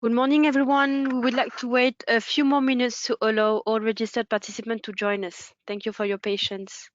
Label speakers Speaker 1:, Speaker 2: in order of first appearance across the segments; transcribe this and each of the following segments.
Speaker 1: Good morning, everyone. We would like to wait a few more minutes to allow all registered participants to join us. Thank you for your patience.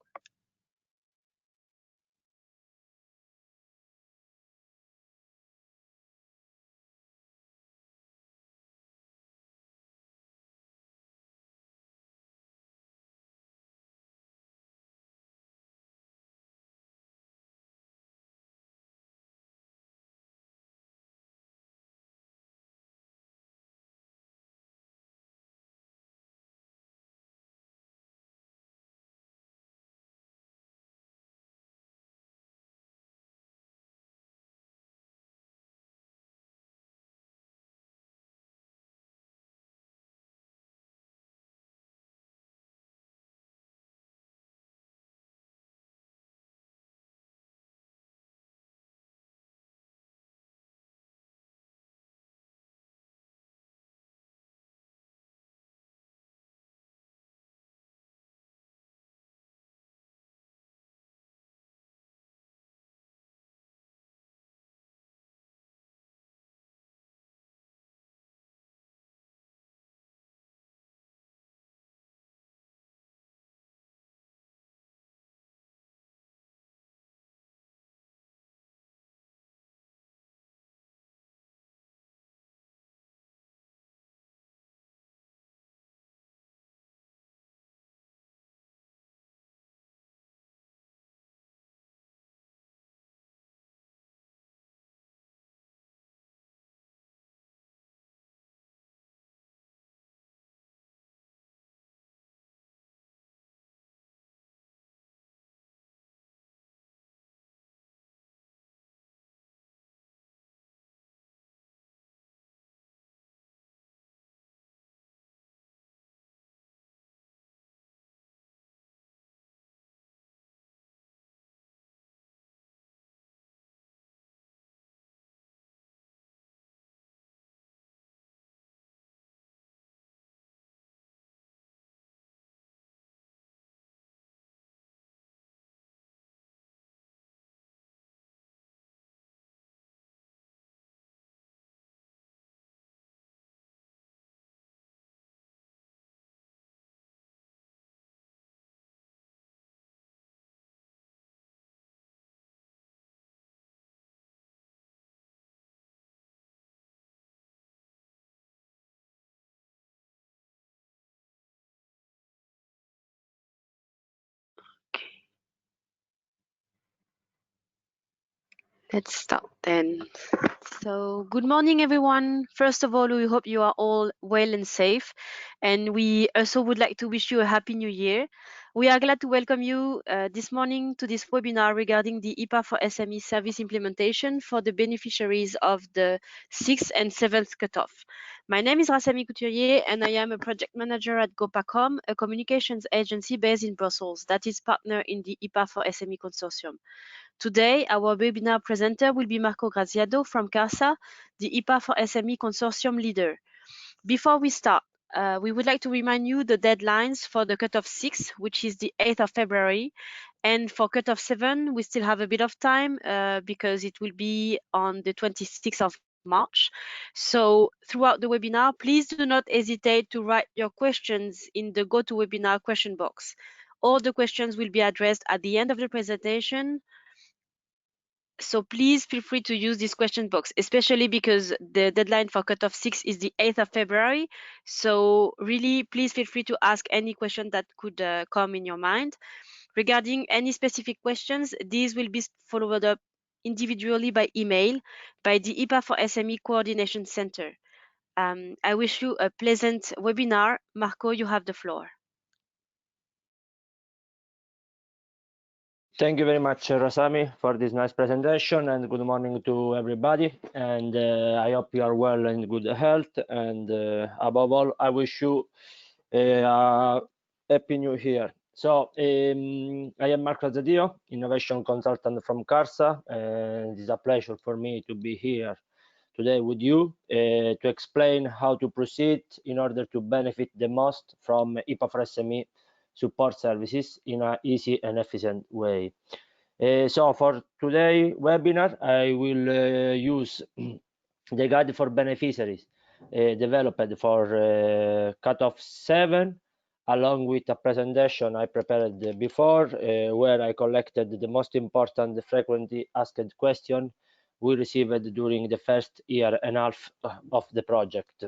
Speaker 1: Let's start then. So, good morning, everyone. First of all, we hope you are all well and safe. And we also would like to wish you a happy new year. We are glad to welcome you this morning to this webinar regarding the IPA4SME service implementation for the beneficiaries of the 6th and 7th cutoff. My name is Rassami Couturier, and I am a project manager at GoPacom, a communications agency based in Brussels that is partner in the IPA4SME consortium. Today, our webinar presenter will be Marco Graziado from CARSA, the IPA4SME consortium leader. Before we start, we would like to remind you the deadlines for the cutoff 6, which is the 8th of February. And for cutoff 7, we still have a bit of time because it will be on the 26th of March. So throughout the webinar, please do not hesitate to write your questions in the GoToWebinar question box. All the questions will be addressed at the end of the presentation. So please feel free to use this question box, especially because the deadline for cutoff 6 is the 8th of February. So really, please feel free to ask any question that could come in your mind. Regarding any specific questions, these will be followed up individually by email by the IPA4SME Coordination Center. I wish you a pleasant webinar. Marco, you have the floor.
Speaker 2: Thank you very much, Rasami, for this nice presentation, and good morning to everybody. And I hope you are well and good health. And above all, I wish you a happy new year. So I am Marco Zadio, innovation consultant from CARSA, and it's a pleasure for me to be here today with you to explain how to proceed in order to benefit the most from IPA4SME support services in an easy and efficient way. So for today webinar, I will use the guide for beneficiaries developed for cutoff 7, along with a presentation I prepared before, where I collected the most important frequently asked question we received during the first year and a half of the project.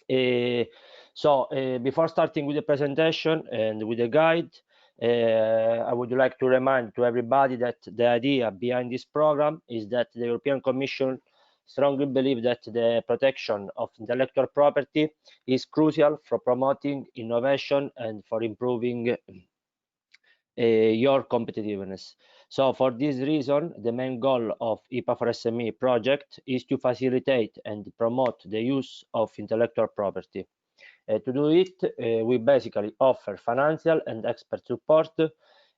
Speaker 2: Before starting with the presentation and with the guide, I would like to remind to everybody that the idea behind this program is that the European Commission strongly believes that the protection of intellectual property is crucial for promoting innovation and for improving your competitiveness. So for this reason, the main goal of IPA4SME project is to facilitate and promote the use of intellectual property. To do it, we basically offer financial and expert support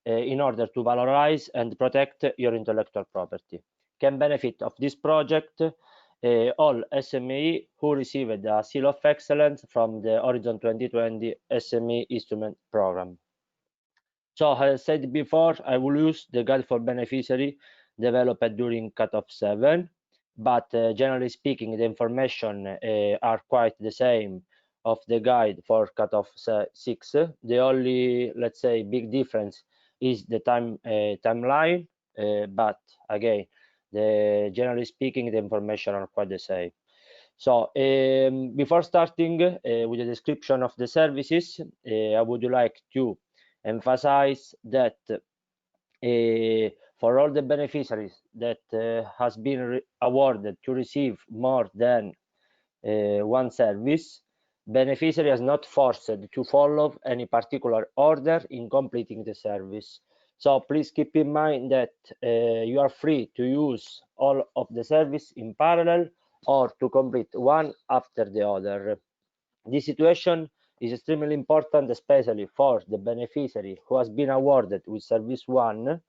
Speaker 2: in order to valorize and protect your intellectual property. Can benefit of this project all SME who received a Seal of Excellence from the Horizon 2020 SME Instrument Program. So as I said before, I will use the guide for beneficiary developed during cutoff 7, but generally speaking, the information are quite the same of the guide for cutoff 6. The only, let's say, big difference is the timeline, but again, generally speaking, the information are quite the same. So before starting with the description of the services, I would like to emphasize that for all the beneficiaries that has been awarded to receive more than one service, beneficiary is not forced to follow any particular order in completing the service. So please keep in mind that you are free to use all of the service in parallel or to complete one after the other. This situation is extremely important, especially for the beneficiary who has been awarded with service 1,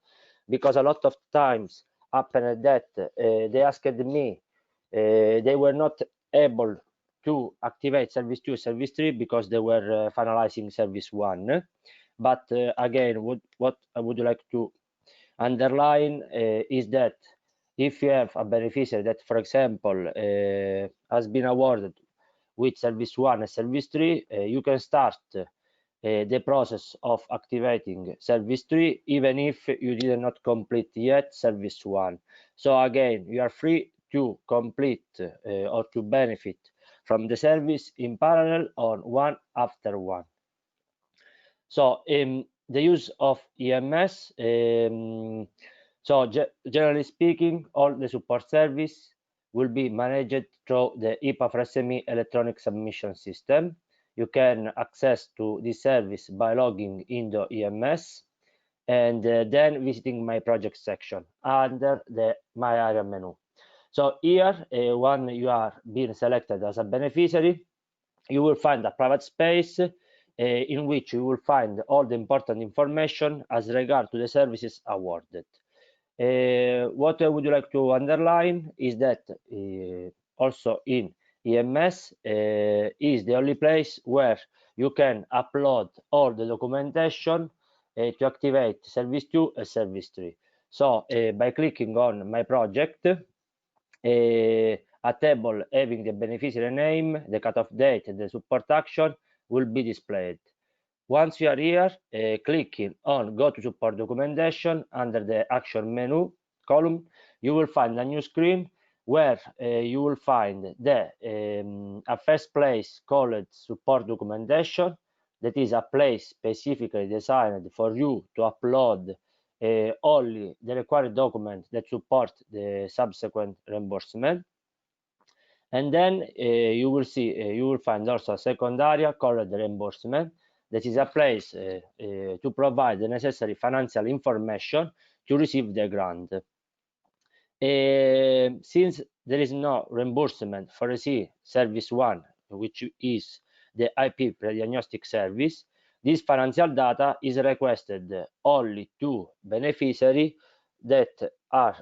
Speaker 2: because a lot of times happened that they asked me, they were not able to activate service 2, service 3 because they were finalizing service 1. But again, what I would like to underline is that if you have a beneficiary that, for example, has been awarded with service 1 and service 3, you can start the process of activating service 3 even if you did not complete yet service 1. So again, you are free to complete or to benefit from the service in parallel or one after one. So the use of EMS, generally speaking, all the support service will be managed through the IPA4SME electronic submission system. You can access to this service by logging into EMS and then visiting my project section under the My Area menu. So here, when you are being selected as a beneficiary, you will find a private space in which you will find all the important information as regard to the services awarded. What I would like to underline is that also in EMS is the only place where you can upload all the documentation to activate service 2 and service 3. So by clicking on my project, a table having the beneficiary name, the cutoff date, and the support action will be displayed. Once you are here, clicking on Go to Support Documentation under the Action menu column, you will find a new screen where you will find a first place called Support Documentation. That is a place specifically designed for you to upload only the required documents that support the subsequent reimbursement. And then you will find also a second area called reimbursement. That is a place to provide the necessary financial information to receive the grant. Since there is no reimbursement for service 1, which is the IP pre-diagnostic service, this financial data is requested only to beneficiaries that are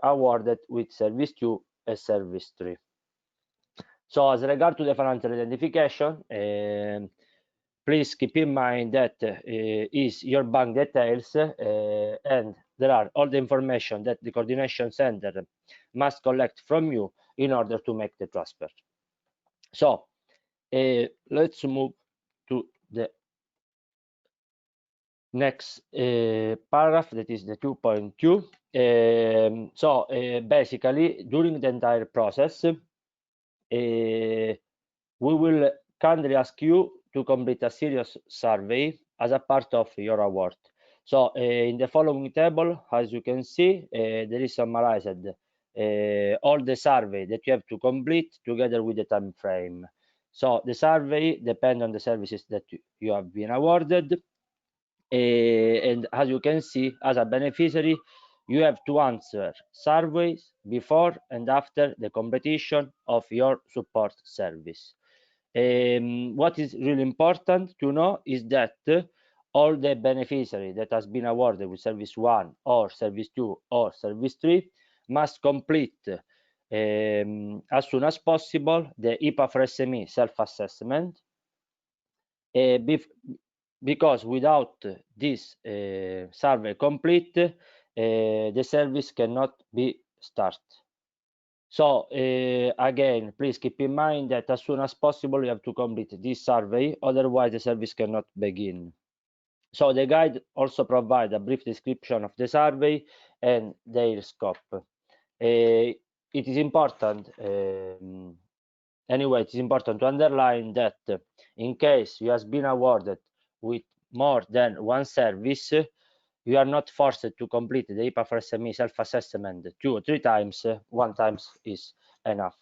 Speaker 2: awarded with service 2 and service 3. So as regard to the financial identification, please keep in mind that is your bank details and there are all the information that the coordination center must collect from you in order to make the transfer. So let's move to the next paragraph, that is the 2.2. Basically, during the entire process, we will kindly ask you to complete a serious survey as a part of your award. So in the following table, as you can see, there is summarized all the survey that you have to complete together with the time frame. So the survey depends on the services that you have been awarded. And as you can see, as a beneficiary, you have to answer surveys before and after the completion of your support service. What is really important to know is that all the beneficiary that has been awarded with service 1 or service 2 or service 3 must complete as soon as possible the IPA4SME self-assessment, because without this survey complete, the service cannot be started. So again, please keep in mind that as soon as possible you have to complete this survey, otherwise the service cannot begin. So the guide also provides a brief description of the survey and their scope. It is important, anyway, it is important to underline that in case you have been awarded with more than one service, you are not forced to complete the IPA4SME self-assessment 2 or 3 times. One time is enough.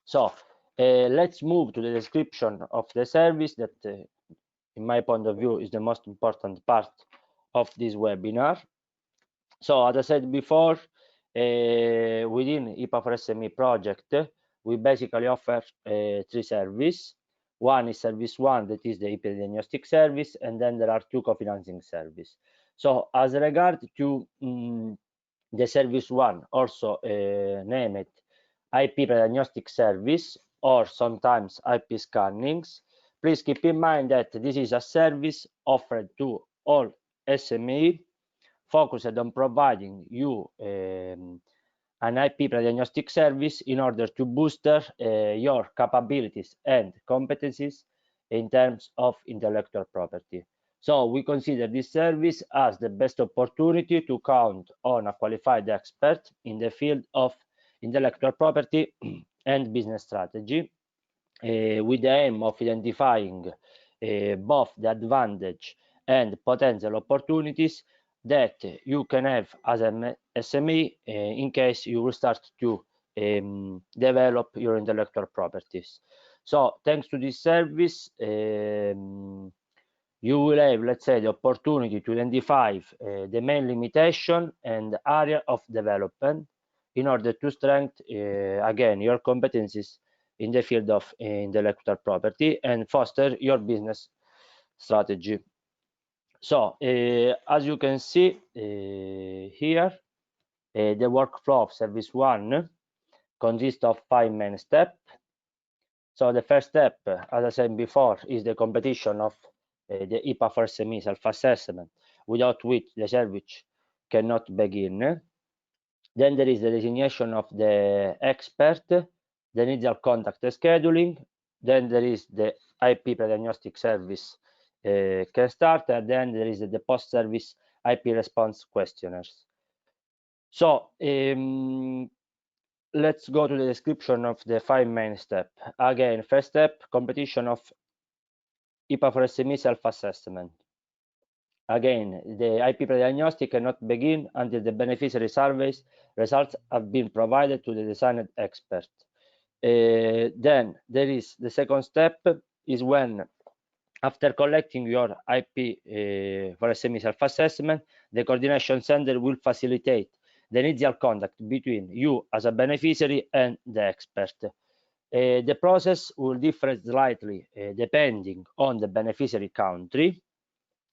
Speaker 2: So let's move to the description of the service that, in my point of view, is the most important part of this webinar. So as I said before, within IPA4SME project, we basically offer 3 services. One is service 1, that is the pre-diagnostic service, and then there are 2 co-financing services. So as regard to the service 1, also named IP pre-diagnostic service, or sometimes IP scannings, please keep in mind that this is a service offered to all SME focused on providing you an IP pre-diagnostic service in order to boost your capabilities and competencies in terms of intellectual property. So we consider this service as the best opportunity to count on a qualified expert in the field of intellectual property and business strategy, with the aim of identifying both the advantage and potential opportunities that you can have as an SME in case you will start to develop your intellectual properties. So thanks to this service, you will have, let's say, the opportunity to identify the main limitation and area of development in order to strengthen, again, your competencies in the field of intellectual property and foster your business strategy. So as you can see here, the workflow of service 1 consists of 5 main steps. So the first step, as I said before, is the completion of the IPA4SME self-assessment, without which the service cannot begin. Then there is the designation of the expert, the initial contact scheduling. Then there is the IP pre-diagnostic service can start, and then there is the post-service IP response questionnaires. So let's go to the description of the 5 main steps. Again, first step, completion of IPA4SME self-assessment. Again, the IP pre-diagnostic cannot begin until the beneficiary surveys results have been provided to the designated expert. Then there is the second step, is when, after collecting your IP for SME self-assessment, the coordination center will facilitate the initial contact between you as a beneficiary and the expert. The process will differ slightly depending on the beneficiary country.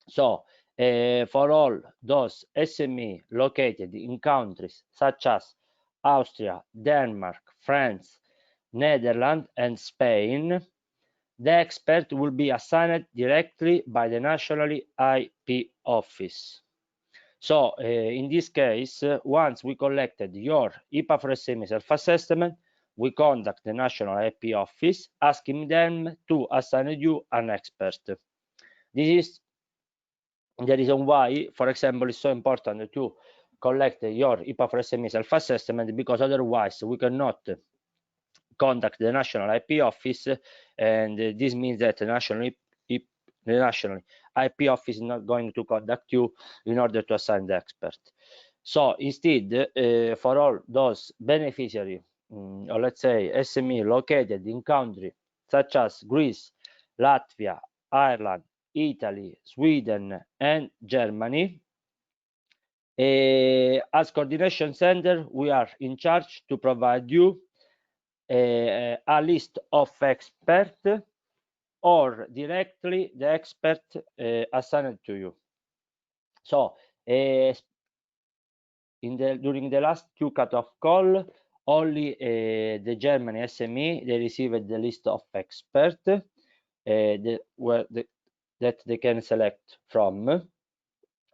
Speaker 2: So for all those SME located in countries such as Austria, Denmark, France, Netherlands, and Spain, the expert will be assigned directly by the national IP office. So in this case, once we collected your IPA4SME self-assessment, we contact the national IP office, asking them to assign you an expert. This is the reason why, for example, it's so important to collect your IPA4SME self-assessment, because otherwise we cannot contact the national IP office, and this means that the national IP office is not going to contact you in order to assign the expert. So instead, for all those beneficiaries, or let's say SME located in countries such as Greece, Latvia, Ireland, Italy, Sweden, and Germany, as coordination center, we are in charge to provide you a list of experts, or directly the expert assigned to you. So during the last two cut-off call, only the German SME, they received the list of experts that they can select from.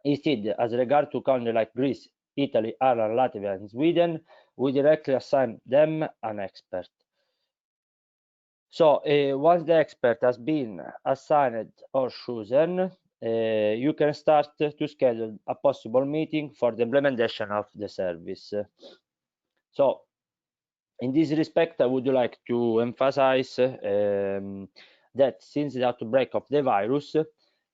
Speaker 2: Instead, as regard to countries like Greece, Italy, Ireland, Latvia, and Sweden, we directly assign them an expert. So once the expert has been assigned or chosen, you can start to schedule a possible meeting for the implementation of the service. So in this respect, I would like to emphasize that since the outbreak of the virus,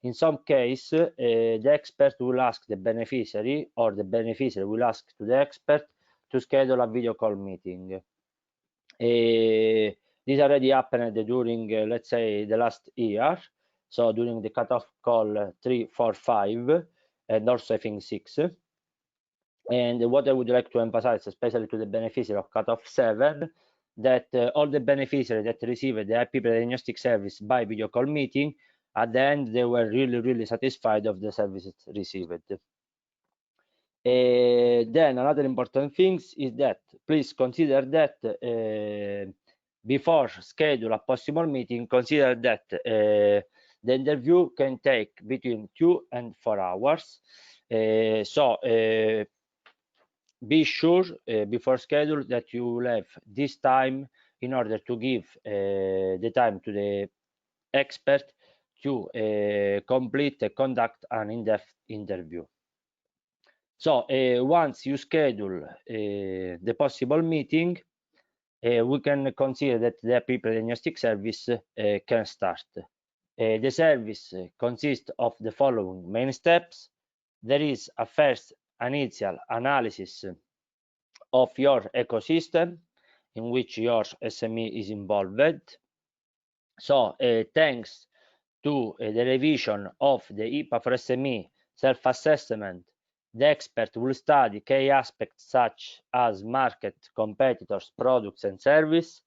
Speaker 2: in some case, the expert will ask the beneficiary, or the beneficiary will ask to the expert to schedule a video call meeting. This already happened during, let's say, the last year. So during the cutoff call 3, 4, 5, and also I think 6. And what I would like to emphasize, especially to the beneficiary of cutoff 7, that all the beneficiaries that received the IP pre-diagnostic service by video call meeting, at the end, they were really satisfied of the services received. Then another important thing is that please consider that before schedule a possible meeting, consider that the interview can take between 2 and 4 hours. So be sure before schedule that you will have this time in order to give the time to the expert to complete and conduct an in-depth interview. So once you schedule the possible meeting, we can consider that the IP pre-diagnostic service can start. The service consists of the following main steps. There is a first initial analysis of your ecosystem in which your SME is involved. So thanks to the revision of the IPA4SME self-assessment, the expert will study key aspects such as market, competitors, products, and service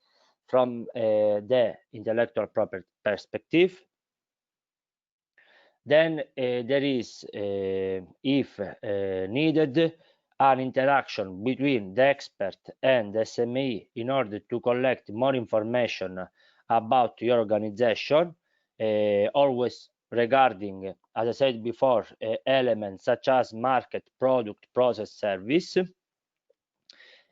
Speaker 2: from the intellectual property perspective. Then there is, if needed, an interaction between the expert and the SME in order to collect more information about your organization, always regarding, as I said before, elements such as market, product, process, service.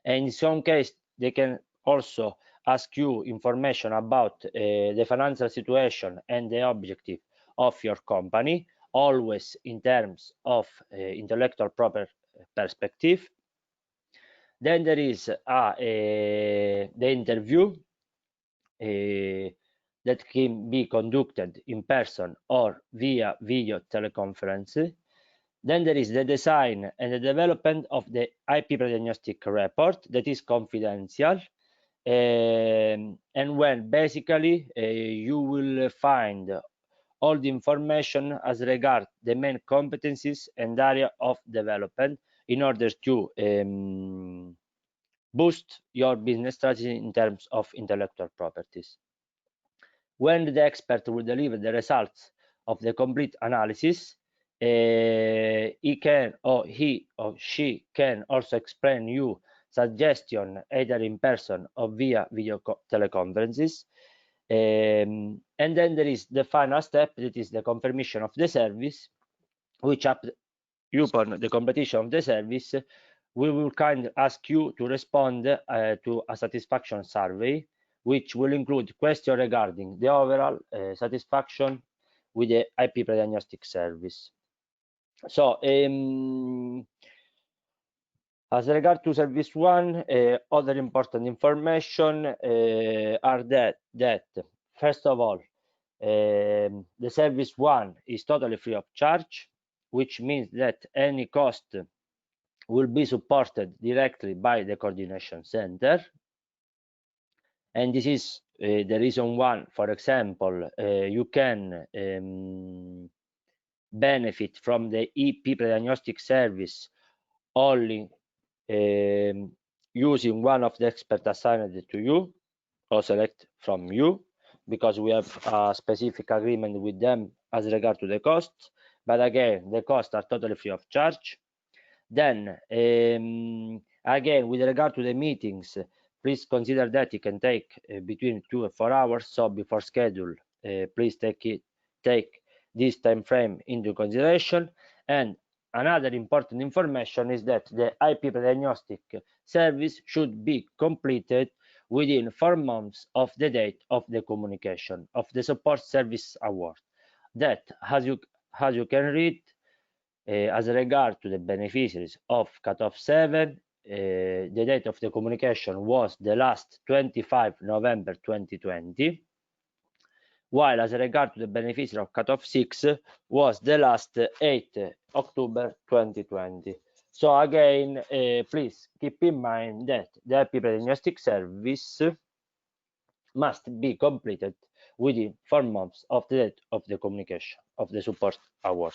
Speaker 2: And in some case, they can also ask you information about the financial situation and the objective of your company, always in terms of intellectual property perspective. Then there is the interview that can be conducted in person or via video teleconference. Then there is the design and the development of the IP pre-diagnostic report that is confidential, and when basically you will find all the information as regard the main competencies and area of development in order to boost your business strategy in terms of intellectual properties. When the expert will deliver the results of the complete analysis, he or she can also explain you suggestion either in person or via video teleconferences. And then there is the final step, that is the confirmation of the service, which upon the completion of the service we will kindly ask you to respond to a satisfaction survey, which will include questions regarding the overall satisfaction with the IP pre-diagnostic service. So, as regard to service one, other important information are that first of all, the service one is totally free of charge, which means that any cost will be supported directly by the coordination center. And this is the reason one, for example, you can benefit from the EP pre-diagnostic service only using one of the experts assigned to you or select from you, because we have a specific agreement with them as regard to the costs. But again, the costs are totally free of charge. Then again, with regard to the meetings, please consider that it can take between 2 and 4 hours. So before schedule, please take this time frame into consideration. And another important information is that the IP diagnostic service should be completed within 4 months of the date of the communication of the support service award. That, as you can read, as regard to the beneficiaries of cutoff 7, the date of the communication was the last 25 November 2020, while as regard to the beneficiary of cutoff 6 was the last 8 October 2020. So again, please keep in mind that the IP diagnostic service must be completed within 4 months of the date of the communication of the support award.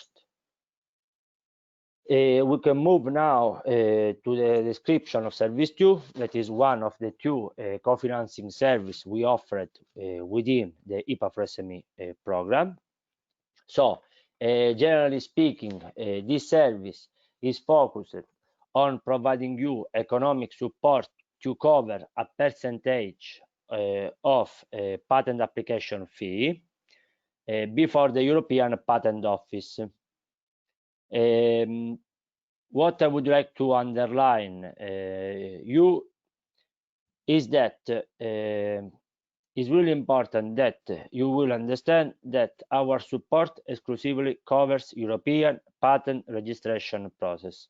Speaker 2: We can move now to the description of service 2. That is one of the two co-financing services we offered within the IPA4SME program. So, generally speaking, this service is focused on providing you economic support to cover a percentage of patent application fee before the European Patent Office. What I would like to underline is that it's really important that you will understand that our support exclusively covers European patent registration process,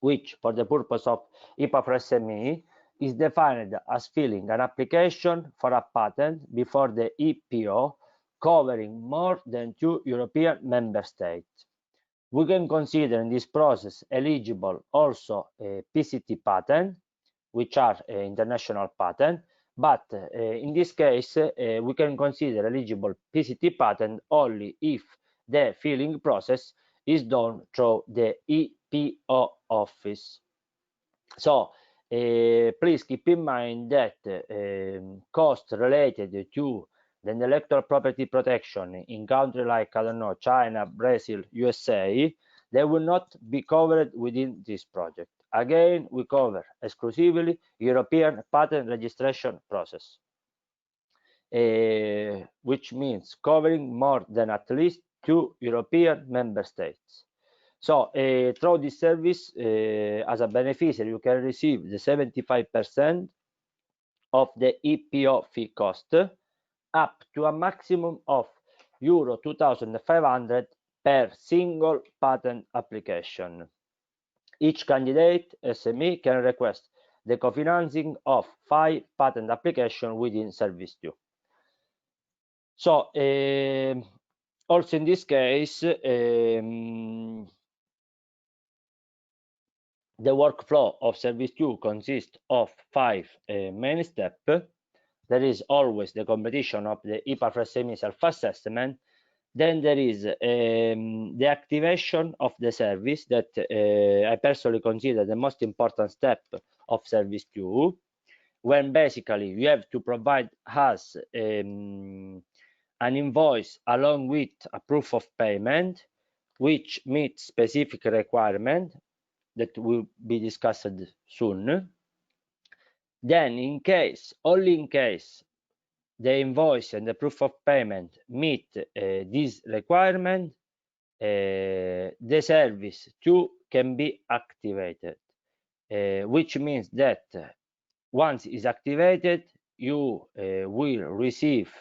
Speaker 2: which for the purpose of IPA4SME is defined as filing an application for a patent before the EPO covering more than 2 European member states. We can consider in this process eligible also a PCT patent, which are international patent, but in this case we can consider eligible PCT patent only if the filing process is done through the EPO office. So please keep in mind that costs related to the intellectual property protection in countries like, I don't know, China, Brazil, USA, they will not be covered within this project. Again, we cover exclusively European patent registration process, which means covering more than at least 2 European member states. So through this service, as a beneficiary, you can receive the 75% of the EPO fee cost, up to a maximum of euro 2,500 per single patent application. Each candidate SME can request the co-financing of 5 patent applications within Service 2. So also in this case, the workflow of Service 2 consists of 5 main steps. There is always the completion of the IPA4SME self-assessment. Then there is the activation of the service that I personally consider the most important step of Service 2, when basically you have to provide us an invoice along with a proof of payment, which meets specific requirements that will be discussed soon. Then only in case the invoice and the proof of payment meet this requirement, the service 2 can be activated. which means that once it's activated, you will receive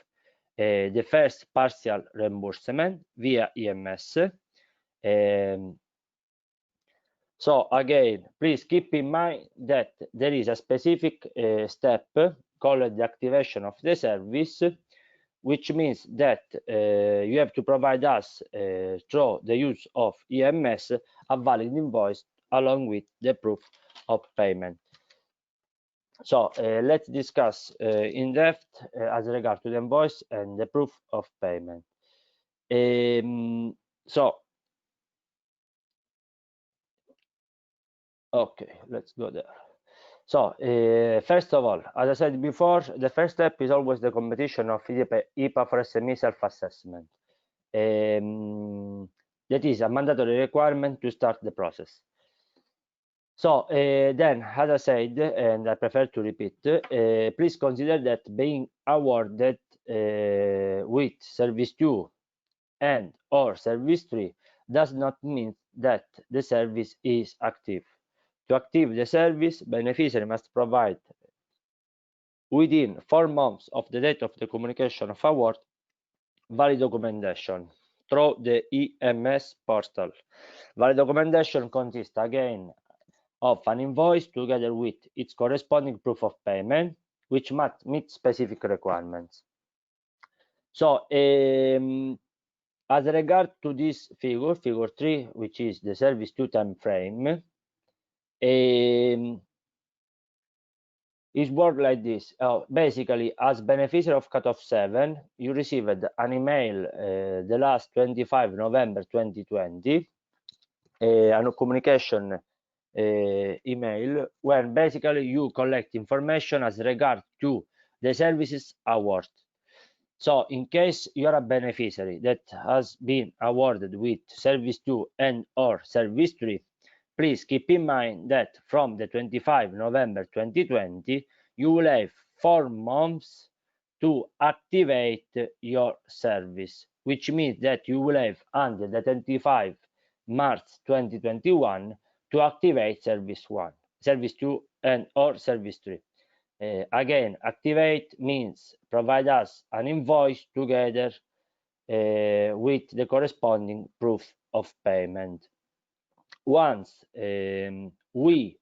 Speaker 2: the first partial reimbursement via EMS. So again, please keep in mind that there is a specific step called the activation of the service, which means that you have to provide us through the use of EMS a valid invoice along with the proof of payment. So let's discuss in depth as regard to the invoice and the proof of payment. Okay, let's go there. So first of all, as I said before, the first step is always the competition of IPA4SME self-assessment. That is a mandatory requirement to start the process. So then, as I said, and I prefer to repeat, please consider that being awarded with Service 2 and or Service 3 does not mean that the service is active. To active the service, beneficiary must provide within 4 months of the date of the communication of award valid documentation through the EMS portal. Valid documentation consists again of an invoice together with its corresponding proof of payment, which must meet specific requirements. So, as regard to this figure 3, which is the Service 2 time frame, is worked like this. Basically, as beneficiary of cutoff 7, you received an email the last 25 November 2020, a communication email when basically you collect information as regard to the services award. So in case you're a beneficiary that has been awarded with Service 2 and or Service 3, please keep in mind that from the 25 November 2020, you will have 4 months to activate your service, which means that you will have until the 25 March 2021 to activate Service 1, Service 2 and or Service 3. Again, activate means provide us an invoice together with the corresponding proof of payment. Once we,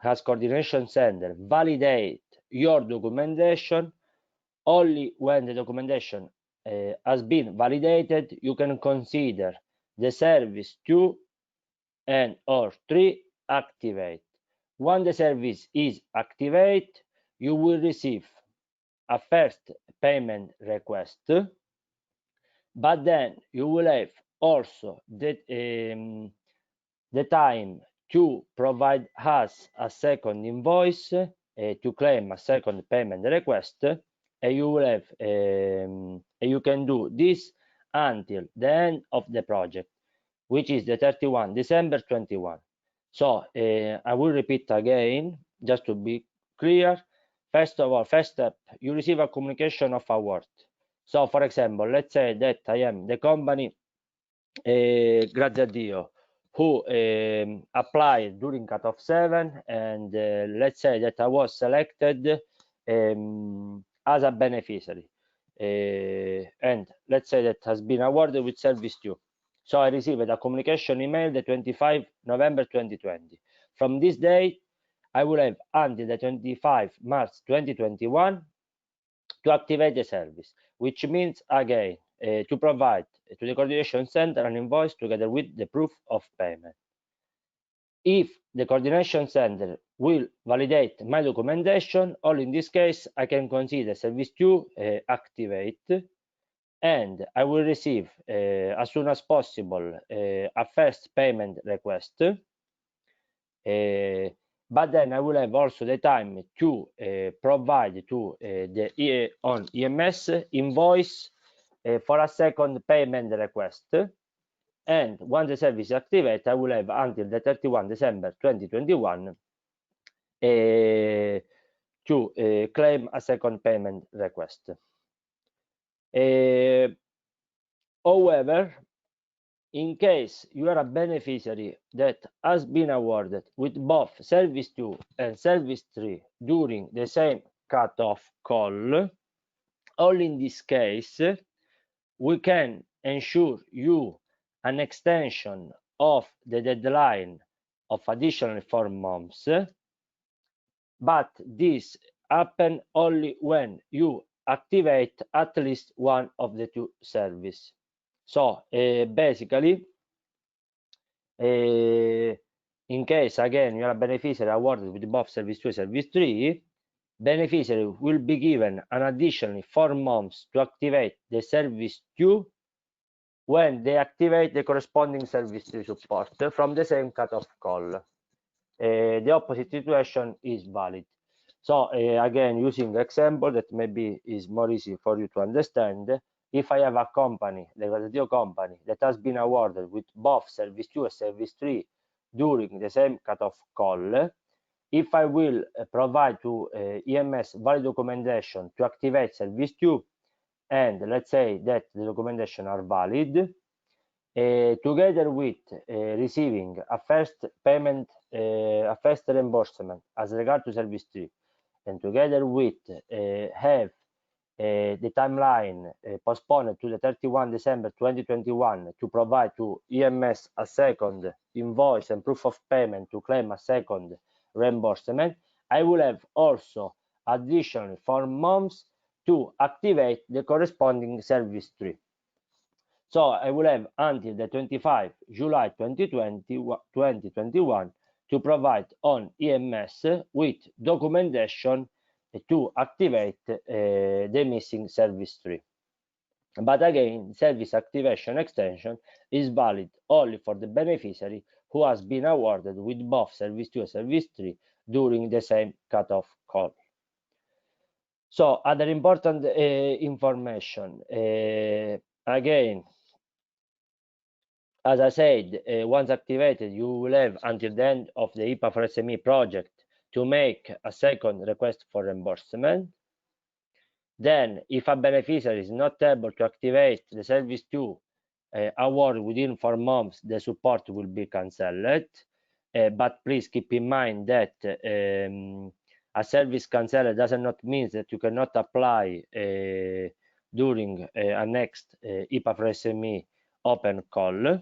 Speaker 2: as coordination center, validate your documentation, only when the documentation has been validated, you can consider the Service 2 and or 3 activate. When the service is activated, you will receive a first payment request, but then you will have also the time to provide us a second invoice to claim a second payment request, and you will have you can do this until the end of the project, which is the 31 December 21. So I will repeat again just to be clear. First of all, first step, you receive a communication of award. So for example, let's say that I am the company grazie a Dio who applied during cutoff 7, and let's say that I was selected as a beneficiary, and let's say that has been awarded with Service 2. So I received a communication email the 25 November 2020. From this date, I will have until the 25 March 2021 to activate the service, which means again to provide to the coordination center an invoice together with the proof of payment. If the coordination center will validate my documentation, only in this case I can consider Service 2 activate, and I will receive as soon as possible a first payment request, but then I will have also the time to provide to the on EMS invoice for a second payment request, and once the service is activated, I will have until the 31 December 2021 to claim a second payment request. However, in case you are a beneficiary that has been awarded with both Service 2 and Service 3 during the same cut-off call, only in this case we can ensure you an extension of the deadline of additional 4 months, but this happens only when you activate at least one of the two services. So basically, in case again you are a beneficiary awarded with both Service 2 and Service 3, beneficiary will be given an additional 4 months to activate the Service 2 when they activate the corresponding Service 3 support from the same cut-off call. The opposite situation is valid. So again, using the example that maybe is more easy for you to understand, if I have a company, the radio company, that has been awarded with both Service 2 and Service 3 during the same cut-off call, if I will provide to EMS valid documentation to activate Service 2, and let's say that the documentation are valid, together with receiving a first payment, a first reimbursement as regard to Service 3, and together with have the timeline postponed to the 31 December 2021 to provide to EMS a second invoice and proof of payment to claim a second reimbursement, I will have also additional 4 months to activate the corresponding Service 3. So I will have until the 25 July 2021 to provide on EMS with documentation to activate the missing Service 3. But again, service activation extension is valid only for the beneficiary who has been awarded with both Service 2 and Service 3 during the same cut-off call. So other important information, again, as I said, once activated, you will have until the end of the IPA4SME project to make a second request for reimbursement. Then, if a beneficiary is not able to activate the Service 2 award within 4 months, the support will be cancelled. But please keep in mind that a service cancelled does not mean that you cannot apply during a next IPA4SME open call.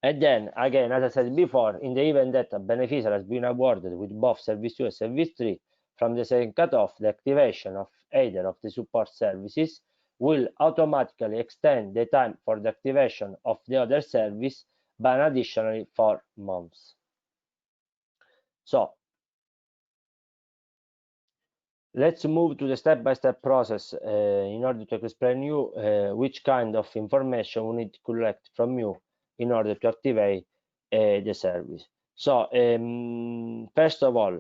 Speaker 2: And then again, as I said before, in the event that a beneficiary has been awarded with both Service 2 and Service 3 from the same cutoff, the activation of either of the support services will automatically extend the time for the activation of the other service by an additional 4 months. So let's move to the step-by-step process in order to explain you which kind of information we need to collect from you in order to activate the service. So first of all,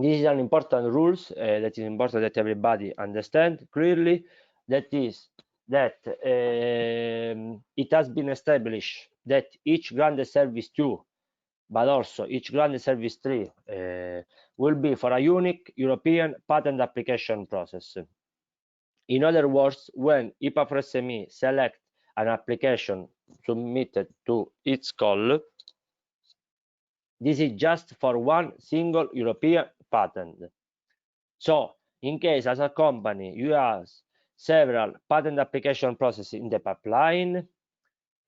Speaker 2: this is an important rules that is important that everybody understand clearly. That is that it has been established that each granted Service 2, but also each granted Service 3 will be for a unique European patent application process. In other words, when IPA4SME select an application submitted to its call, this is just for one single European patent. So, in case as a company you have several patent application processes in the pipeline,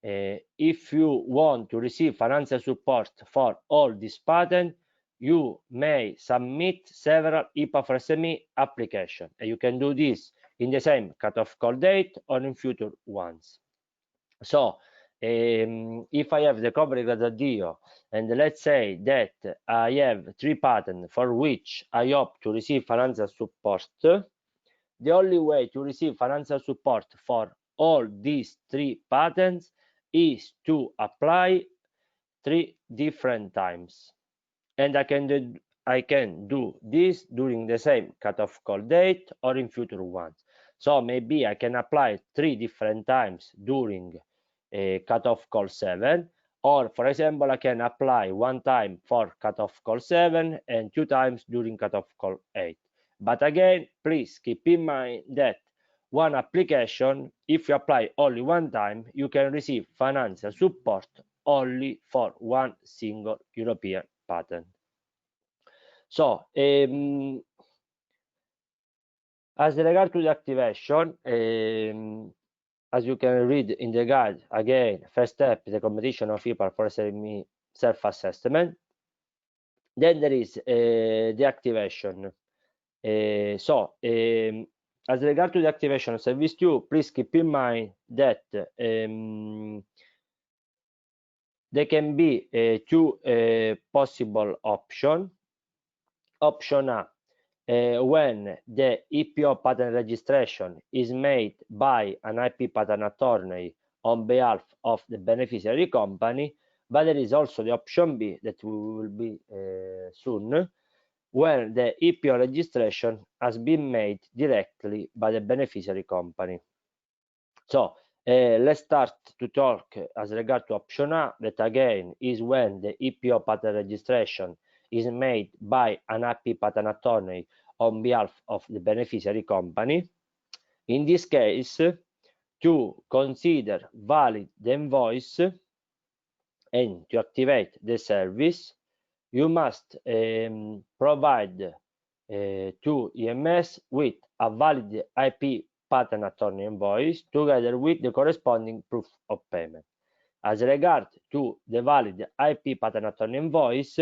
Speaker 2: if you want to receive financial support for all these patents, you may submit several IPA4SME applications, and you can do this in the same cutoff call date or in future ones. So if I have the coverage graduadio, and let's say that I have 3 patents for which I hope to receive financial support, the only way to receive financial support for all these 3 patents is to apply 3 different times, and I can do this during the same cutoff call date or in future ones. So maybe I can apply 3 different times during cutoff call 7, or for example I can apply 1 time for cutoff call 7 and 2 times during cutoff call 8. But again, please keep in mind that one application. If you apply only one time, you can receive financial support only for one single European patent. So, as regard to the activation, as you can read in the guide, again, first step is the completion of IPA4SME self-assessment. Then there is the activation. As regard to the activation of service 2, please keep in mind that there can be two possible options. Option A, when the EPO patent registration is made by an IP patent attorney on behalf of the beneficiary company, but there is also the option B that we will be soon, when the EPO registration has been made directly by the beneficiary company. So let's start to talk as regard to option A, that again is when the EPO patent registration is made by an IP patent attorney on behalf of the beneficiary company. In this case, to consider valid the invoice and to activate the service, you must provide to EMS with a valid IP patent attorney invoice together with the corresponding proof of payment. As regard to the valid IP patent attorney invoice,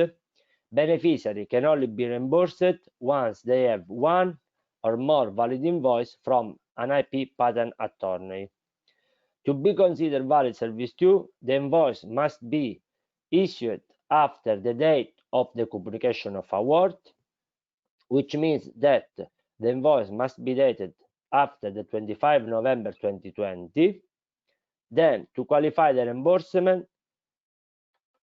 Speaker 2: beneficiary can only be reimbursed once they have one or more valid invoice from an IP patent attorney. To be considered valid service 2, the invoice must be issued after the date of the communication of award, which means that the invoice must be dated after the 25 November 2020. Then, to qualify the reimbursement,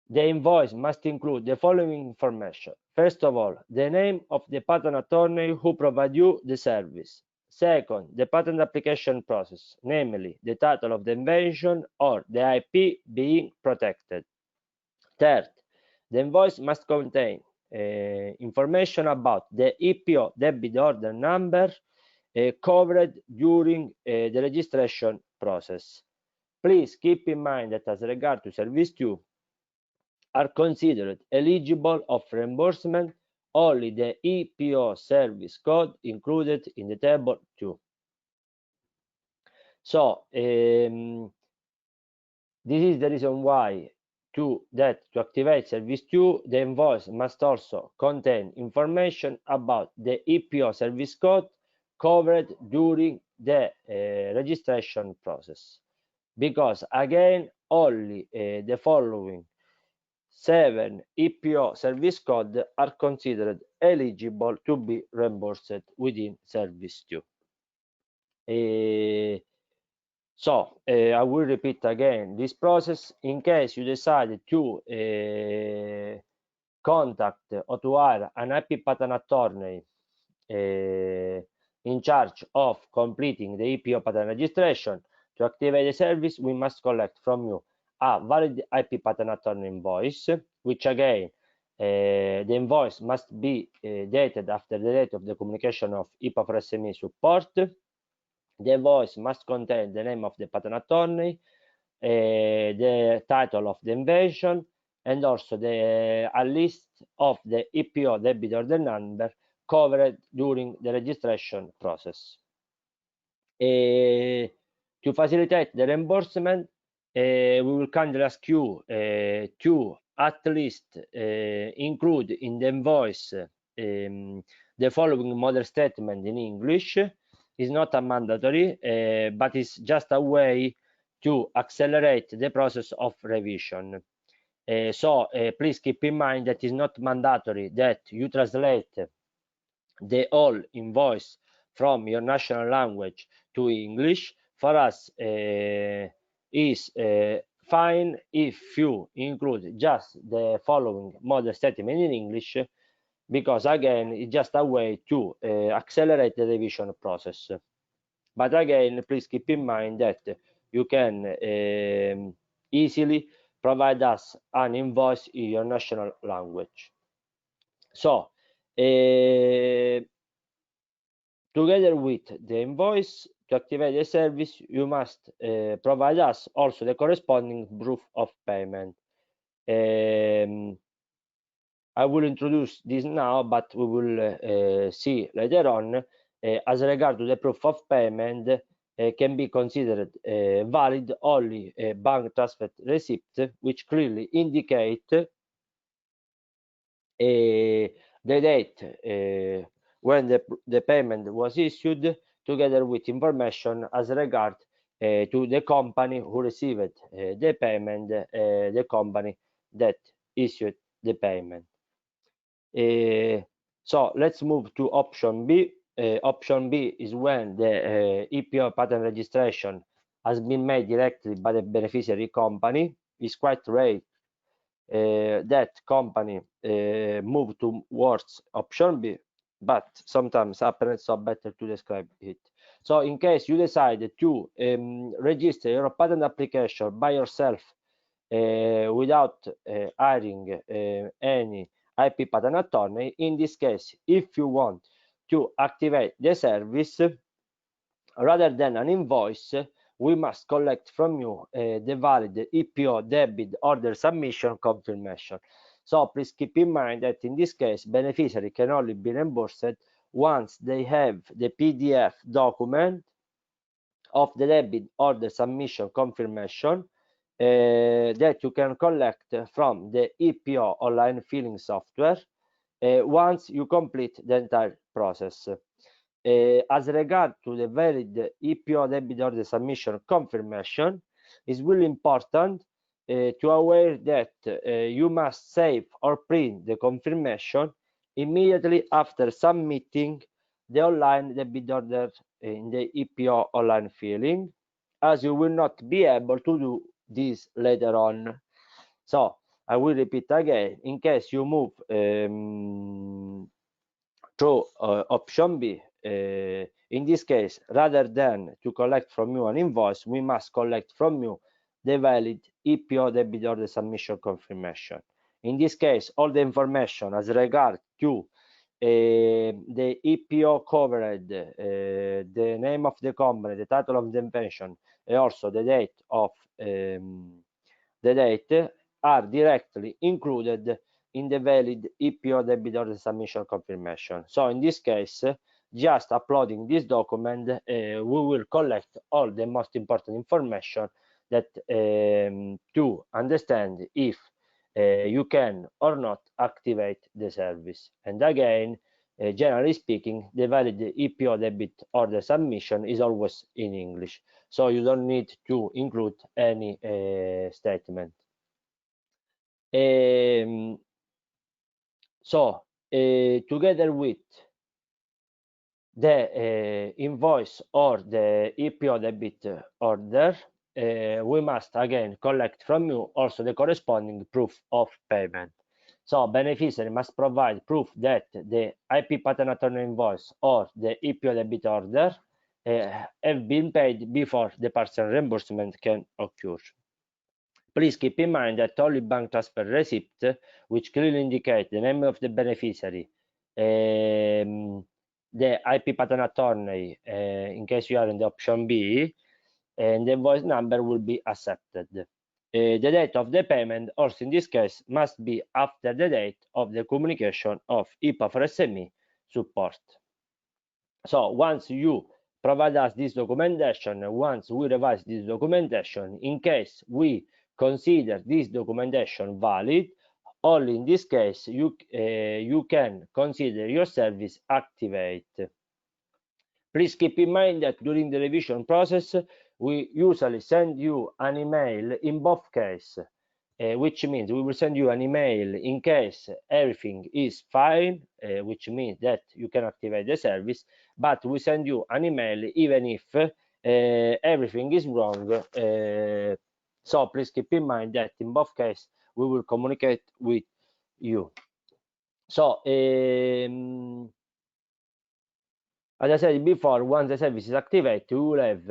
Speaker 2: the invoice must include the following information. First of all, the name of the patent attorney who provided you the service. Second, the patent application process, namely the title of the invention or the IP being protected. Third, the invoice must contain information about the EPO debit order number covered during the registration process. Please keep in mind that as regard to service 2, are considered eligible of reimbursement only the EPO service code included in the table 2. So this is the reason why to activate service 2, the invoice must also contain information about the EPO service code covered during the registration process, because again only the following 7 EPO service codes are considered eligible to be reimbursed within service 2. I will repeat again this process. In case you decide to contact or to hire an IP patent attorney in charge of completing the EPO patent registration, to activate the service, we must collect from you a valid IP patent attorney invoice, which again, the invoice must be dated after the date of the communication of IPA4SME support. The invoice must contain the name of the patent attorney, the title of the invention, and also a list of the EPO debit order number covered during the registration process. To facilitate the reimbursement, we will kindly ask you to at least include in the invoice the following model statement in English. Is not a mandatory, but it's just a way to accelerate the process of revision. Please keep in mind that it's not mandatory that you translate the whole invoice from your national language to English. For us, is fine if you include just the following model statement in English, because again, it's just a way to accelerate the revision process. But again, please keep in mind that you can easily provide us an invoice in your national language. Together with the invoice, to activate the service, you must provide us also the corresponding proof of payment. I will introduce this now, but we will see later on. As regard to the proof of payment, can be considered valid only bank transfer receipt, which clearly indicate the date when the payment was issued, together with information as regard to the company who received the payment, the company that issued the payment. So let's move to option B. Option B is when the EPO patent registration has been made directly by the beneficiary company. It's quite rare that company move towards option B, but sometimes happens, so better to describe it. So in case you decide to register your patent application by yourself without hiring any IP patent attorney, in this case, if you want to activate the service, rather than an invoice, we must collect from you the valid EPO debit order submission confirmation. So please keep in mind that in this case, beneficiary can only be reimbursed once they have the PDF document of the debit order submission confirmation that you can collect from the EPO online filing software once you complete the entire process. As regard to the valid EPO debit order submission confirmation, it's really important to aware that you must save or print the confirmation immediately after submitting the online debit order in the EPO online filing, as you will not be able to do this later on. So I will repeat again, in case you move through option B, in this case, rather than to collect from you an invoice, we must collect from you the valid EPO debit order submission confirmation. In this case, all the information as regard to the EPO covered, the name of the company, the title of the invention, and also the date of the date are directly included in the valid EPO debit order submission confirmation. So in this case, just uploading this document, we will collect all the most important information that to understand if you can or not activate the service. And again, generally speaking, the valid EPO debit order submission is always in English, so you don't need to include any statement. So together with the invoice or the EPO debit order, we must again collect from you also the corresponding proof of payment. So beneficiary must provide proof that the IP patent attorney invoice or the EPO debit order have been paid before the partial reimbursement can occur. Please keep in mind that only bank transfer receipt, which clearly indicate the name of the beneficiary, the IP patent attorney, in case you are in the option B, and the invoice number will be accepted. The date of the payment, also in this case, must be after the date of the communication of IPA4SME support. So once you provide us this documentation, once we revise this documentation, in case we consider this documentation valid, only in this case you can consider your service activate. Please keep in mind that during the revision process, we usually send you an email in both cases, which means we will send you an email in case everything is fine, which means that you can activate the service, but we send you an email even if everything is wrong. So please keep in mind that in both cases we will communicate with you. So as I said before, once the service is activated, you will have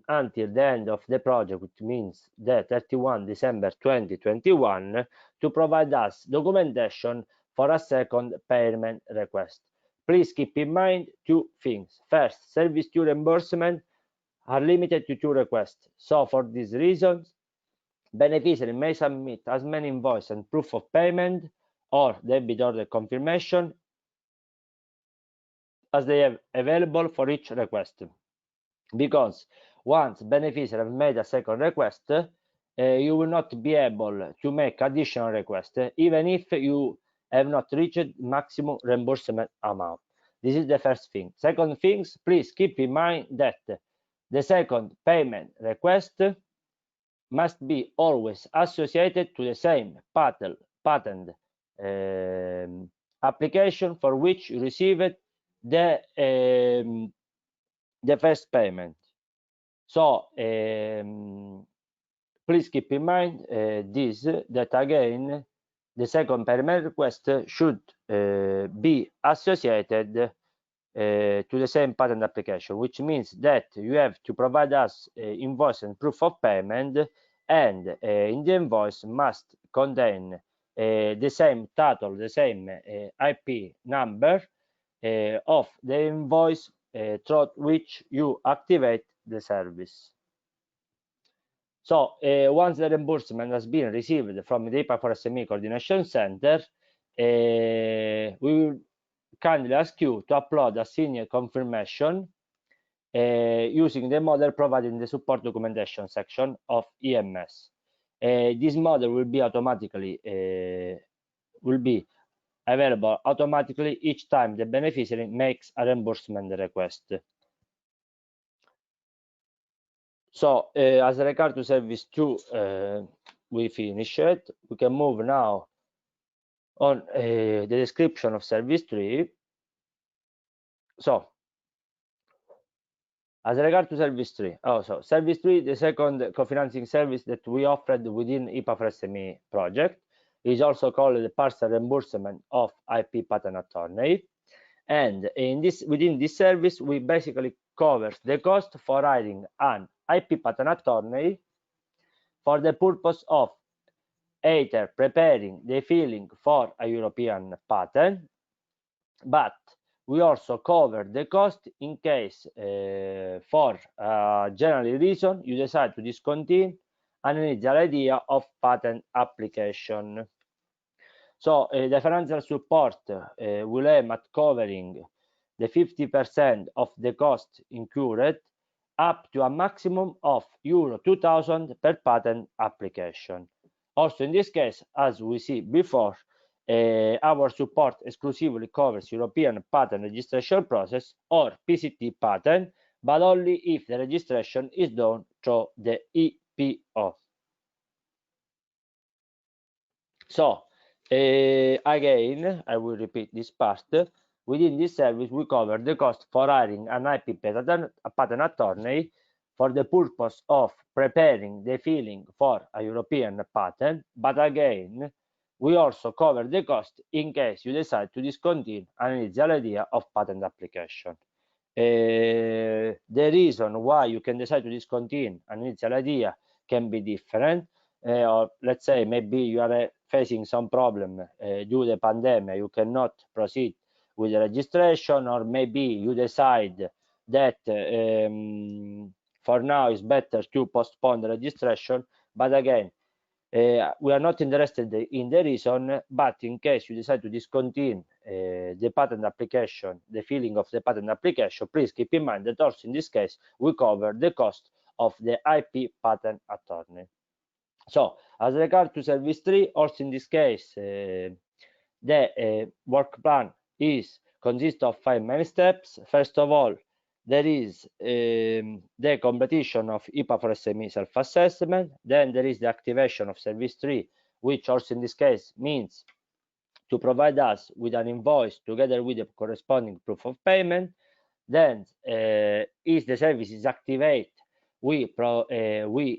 Speaker 2: until the end of the project, which means the 31 December 2021, to provide us documentation for a second payment request. Please keep in mind two things. First, service due reimbursement are limited to 2 requests. So for these reasons, beneficiary may submit as many invoice and proof of payment or debit order confirmation as they have available for each request. Because once beneficiary have made a second request, you will not be able to make additional requests, even if you have not reached maximum reimbursement amount. This is the first thing. Second thing, please keep in mind that the second payment request must be always associated to the same patent application for which you received the first payment. So please keep in mind this, that again the second payment request should be associated to the same patent application, which means that you have to provide us invoice and proof of payment, and in the invoice must contain the same title, the same IP number of the invoice through which you activate the service. So once the reimbursement has been received from the IPA4SME Coordination Center, we will kindly ask you to upload a senior confirmation using the model provided in the support documentation section of EMS. This model will be available automatically each time the beneficiary makes a reimbursement request. So as regard to service 2, we finished it. We can move now on the description of service 3. So as regard to service 3, service 3, the second co-financing service that we offered within IPA4SME project, is also called the partial reimbursement of IP patent attorney. And within this service, we basically cover the cost for hiring an IP patent attorney for the purpose of either preparing the filing for a European patent, but we also cover the cost in case for a general reason you decide to discontinue an initial idea of patent application. So the financial support will aim at covering the 50% of the cost incurred up to a maximum of euro 2,000 per patent application. Also in this case, as we see before, our support exclusively covers European patent registration process or PCT patent, but only if the registration is done through the EPO. So again, I will repeat this part. Within this service, we cover the cost for hiring an IP patent attorney for the purpose of preparing the filing for a European patent, but again, we also cover the cost in case you decide to discontinue an initial idea of patent application. The reason why you can decide to discontinue an initial idea can be different. Or let's say maybe you are facing some problem due to the pandemic, you cannot proceed with the registration, or maybe you decide that for now it's better to postpone the registration. But again, we are not interested in the reason, but in case you decide to discontinue the patent application, the filing of the patent application, please keep in mind that also in this case we cover the cost of the IP patent attorney. So as regard to service 3, also in this case, the work plan consists of 5 main steps. First of all, there is the completion of IPA4SME self-assessment. Then there is the activation of service 3, which also in this case means to provide us with an invoice together with the corresponding proof of payment. Then if the service is activated, we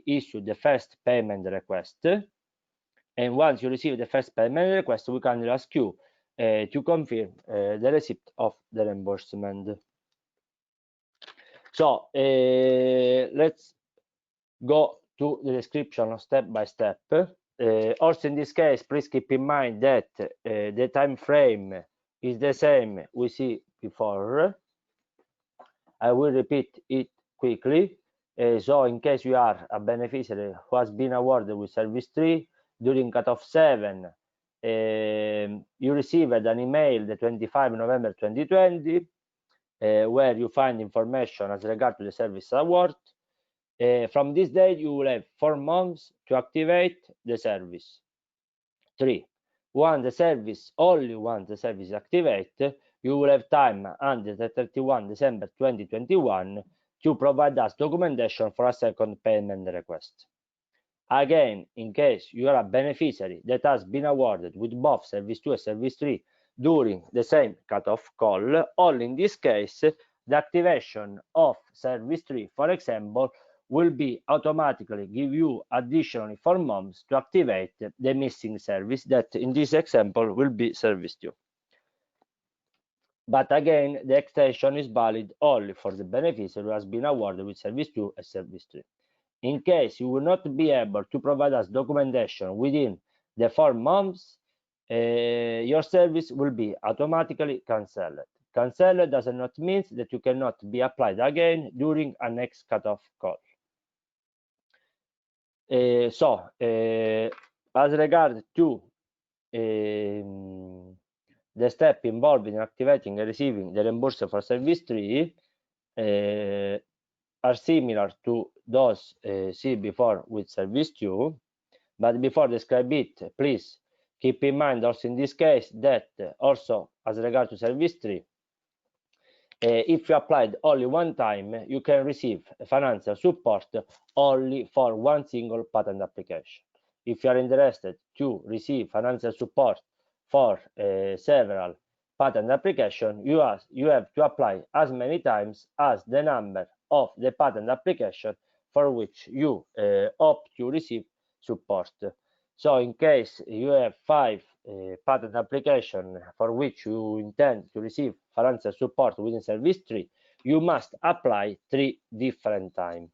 Speaker 2: issue the first payment request, and once you receive the first payment request, we can ask you to confirm the receipt of the reimbursement. So let's go to the description of step by step. Also in this case, please keep in mind that the time frame is the same we see before. I will repeat it quickly. So in case you are a beneficiary who has been awarded with service 3 during cutoff 7, you received an email the 25 November 2020 where you find information as regard to the service award. From this date, you will have 4 months to activate the service. 3. Only once the service is activated, you will have time until the 31 December 2021 to provide us documentation for a second payment request. Again, in case you are a beneficiary that has been awarded with both Service 2 and Service 3 during the same cutoff call, only in this case, the activation of Service 3, for example, will be automatically give you additionally 4 months to activate the missing service that in this example will be Service 2. But again, the extension is valid only for the beneficiary who has been awarded with Service 2 and Service 3. In case you will not be able to provide us documentation within the 4 months, your service will be automatically cancelled. Cancelled does not mean that you cannot be applied again during a next cutoff call. As regard to the step involved in activating and receiving the reimbursement for Service 3 are similar to those seen before with Service 2, but before describe it, please keep in mind also in this case that also as regard to Service 3, if you applied only one time, you can receive financial support only for one single patent application. If you are interested to receive financial support for several patent applications, you have to apply as many times as the number of the patent application for which you opt to receive support. So in case you have 5 patent application for which you intend to receive financial support within Service 3, you must apply 3 different times.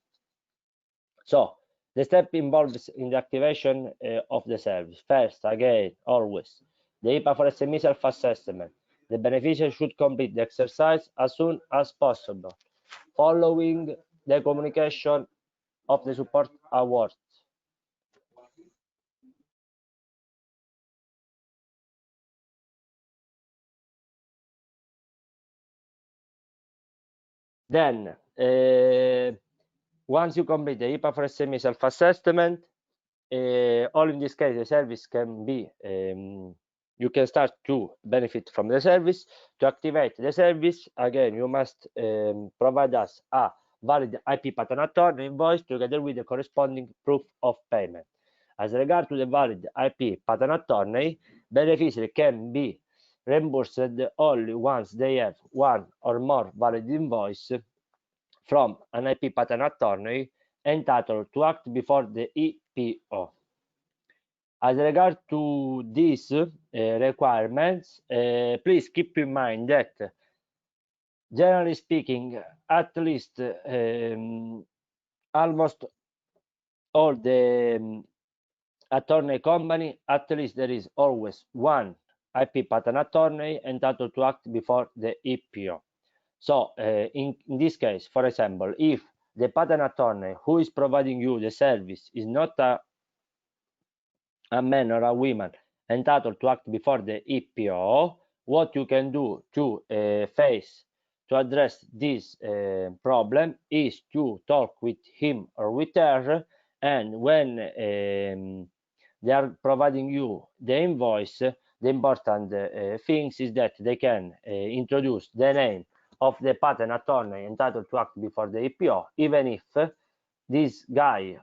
Speaker 2: So the step involves in the activation of the service. First, again, always, the IPA4SME self-assessment. The beneficiary should complete the exercise as soon as possible, following the communication of the support award. Then, once you complete the IPA4SME self-assessment, all in this case, the service can be, you can start to benefit from the service. To activate the service, again, you must provide us a valid IP patent attorney invoice together with the corresponding proof of payment. As regard to the valid IP patent attorney, beneficiary can be reimbursed only once they have one or more valid invoice from an IP patent attorney entitled to act before the EPO. As regard to these requirements, please keep in mind that, generally speaking, at least almost all the attorney company, at least there is always one IP patent attorney entitled to act before the EPO. So in this case, for example, if the patent attorney who is providing you the service is not a man or a woman entitled to act before the EPO, what you can do to address this problem is to talk with him or with her, and when they are providing you the invoice, the important things is that they can introduce the name of the patent attorney entitled to act before the EPO, even if this guy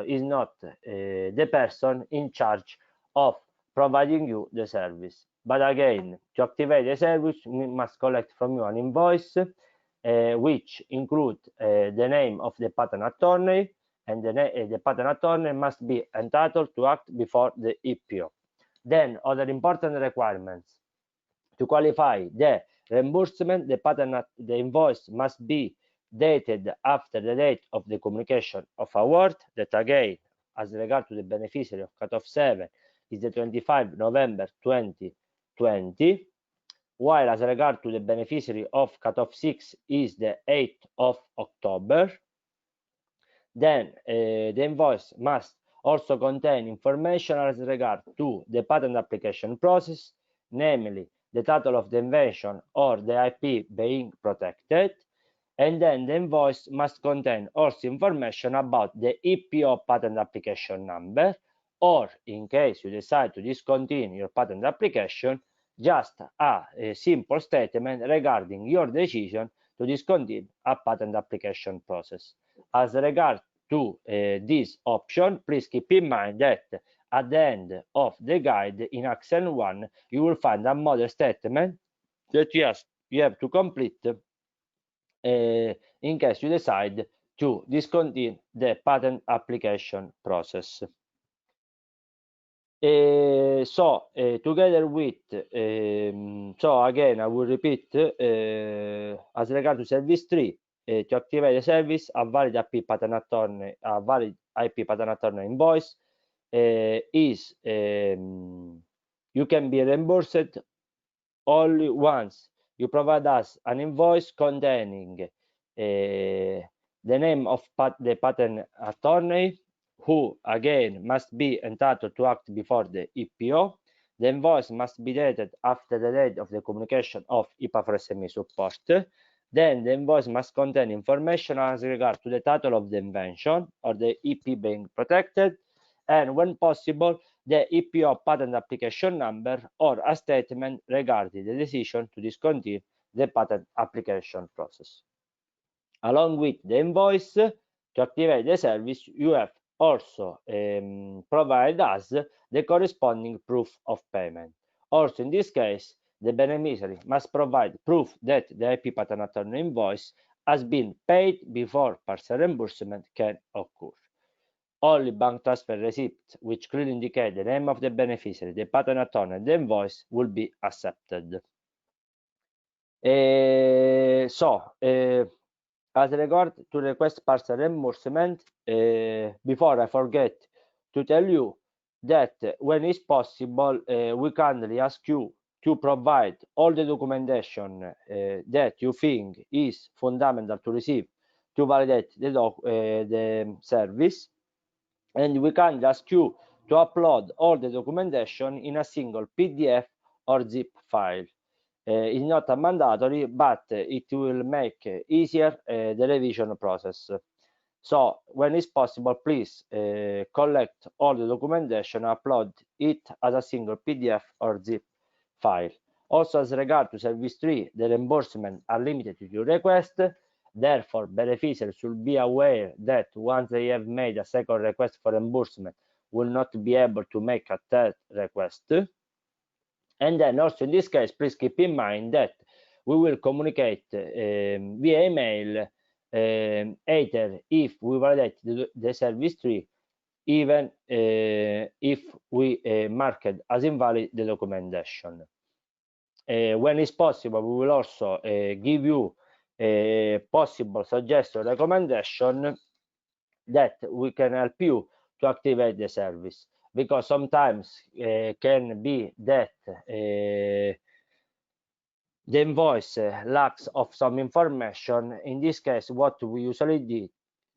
Speaker 2: is not the person in charge of providing you the service. But again, to activate the service, we must collect from you an invoice which includes the name of the patent attorney, and the patent attorney must be entitled to act before the EPO. Then, other important requirements. To qualify the reimbursement, the invoice must be dated after the date of the communication of award, that again, as regard to the beneficiary of cutoff 7, is the 25 November 2020, while as regard to the beneficiary of cutoff 6 is the 8th of October. Then the invoice must also contain information as regard to the patent application process, namely the title of the invention or the IP being protected, and then the invoice must contain also information about the EPO patent application number, or in case you decide to discontinue your patent application, just a simple statement regarding your decision to discontinue a patent application process. As regards to this option, please keep in mind that at the end of the guide in action 1, you will find a model statement that you have to complete in case you decide to discontinue the patent application process. Together with, so again, I will repeat, as regard to service 3, to activate the service, a valid IP patent attorney invoice is you can be reimbursed only once you provide us an invoice containing the name of the patent attorney, who again must be entitled to act before the EPO. The invoice must be dated after the date of the communication of IPA4SME support. Then the invoice must contain information as regard to the title of the invention or the IP being protected, and when possible, the EPO patent application number or a statement regarding the decision to discontinue the patent application process. Along with the invoice, to activate the service, you have also provide us the corresponding proof of payment. Also, in this case, the beneficiary must provide proof that the IP patent attorney invoice has been paid before partial reimbursement can occur. Only bank transfer receipts which clearly indicate the name of the beneficiary, the patent attorney, and the invoice will be accepted. As regard to request partial reimbursement, before I forget to tell you that when it's possible, we kindly ask you to provide all the documentation that you think is fundamental to receive to validate the service, and we can ask you to upload all the documentation in a single PDF or zip file. It's not a mandatory, but it will make easier the revision process. So when it's possible, please collect all the documentation, upload it as a single PDF or zip file. Also, as regard to service 3, the reimbursement are limited to your request. Therefore, beneficiaries should be aware that once they have made a second request for reimbursement, will not be able to make a third request. And then also in this case, please keep in mind that we will communicate via email either if we validate the service 3, even if we mark it as invalid the documentation. When it's possible, we will also give you a possible suggestion recommendation that we can help you to activate the service, because sometimes can be that the invoice lacks of some information. In this case, what we usually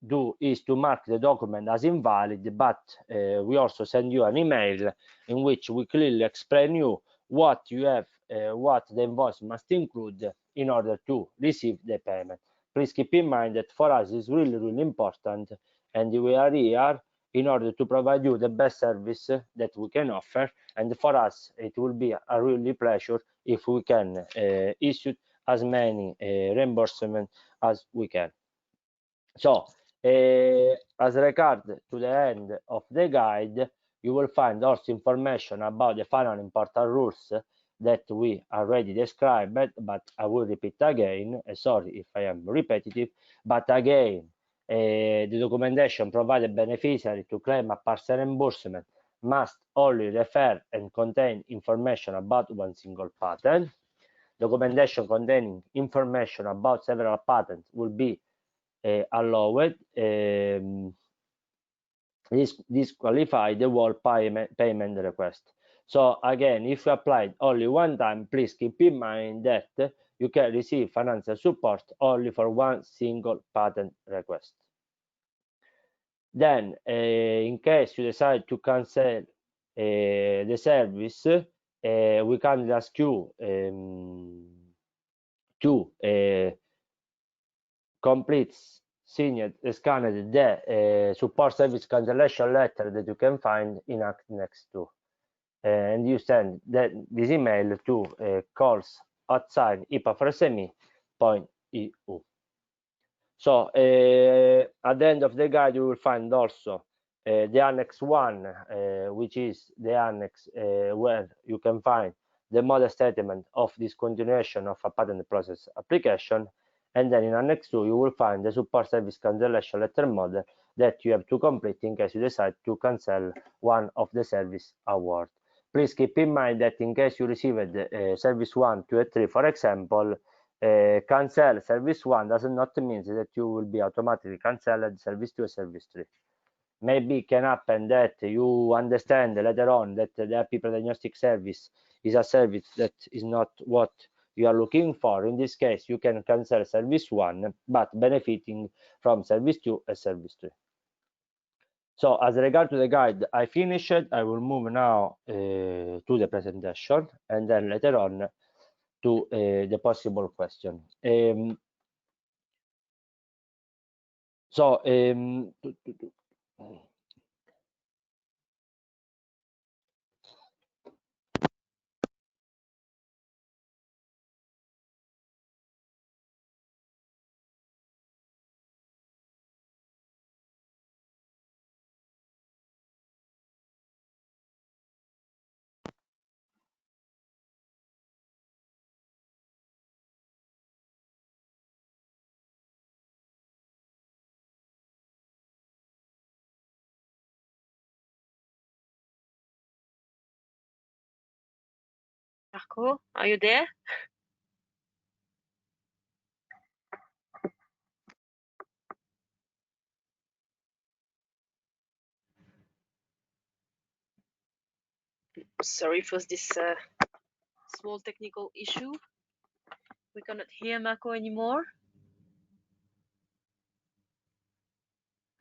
Speaker 2: do is to mark the document as invalid, but we also send you an email in which we clearly explain you what you have, what the invoice must include in order to receive the payment. Please keep in mind that for us it's really important, and we are here in order to provide you the best service that we can offer, and for us it will be a really pleasure if we can issue as many reimbursement as we can. So as regard to the end of the guide, you will find also information about the final important rules that we already described, but I will repeat again. Sorry if I am repetitive, but again, the documentation provided beneficiary to claim a partial reimbursement must only refer and contain information about one single patent. Documentation containing information about several patents will be allowed. Disqualify the whole payment request. So again, if you applied only one time, please keep in mind that you can receive financial support only for one single patent request. Then, in case you decide to cancel the service, we can ask you to complete, signed, scanned the support service cancellation letter that you can find in Act next to. And you send this email to calls@IPA4SME.eu. So at the end of the guide, you will find also the Annex 1, which is the annex where you can find the model statement of discontinuation of a patent process application. And then in Annex 2, you will find the support service cancellation letter model that you have to complete in case you decide to cancel one of the service awards. Please keep in mind that in case you received service 1, 2, and 3, for example, cancel service 1 does not mean that you will be automatically cancelled service 2 and service 3. Maybe it can happen that you understand later on that the IP pre-diagnostic service is a service that is not what you are looking for. In this case, you can cancel service 1, but benefiting from service 2 and service 3. So as regard to the guide, I finished. I will move now to the presentation and then later on to the possible question.
Speaker 1: Marco, are you there? Sorry for this small technical issue. We cannot hear Marco anymore.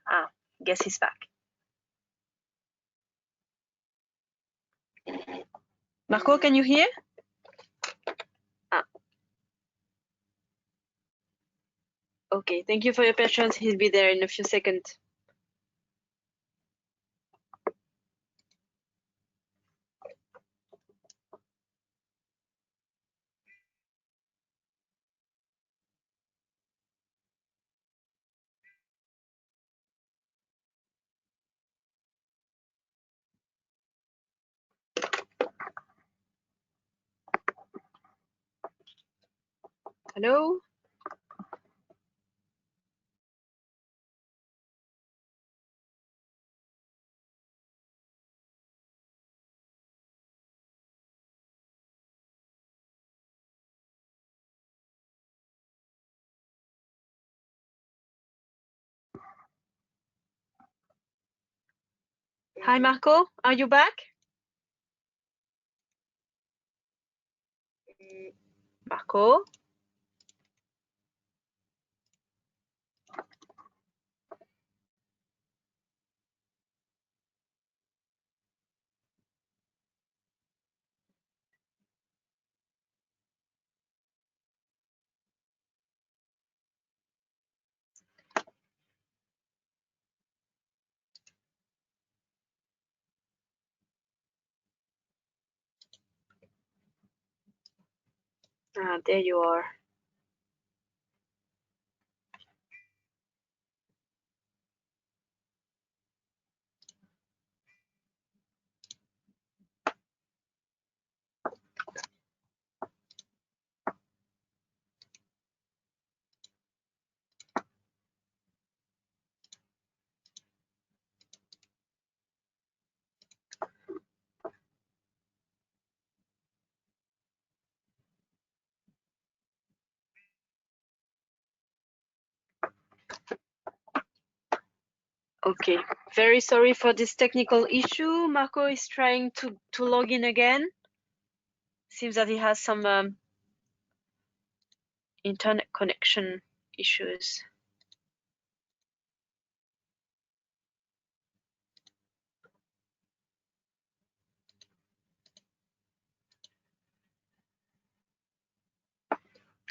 Speaker 1: Ah, guess he's back. Marco, can you hear? Ah. Okay, thank you for your patience. He'll be there in a few seconds. Hello? Hi, Marco. Are you back? Marco? Ah, there you are. Okay, very sorry for this technical issue. Marco is trying to log in again. Seems that he has some internet connection issues.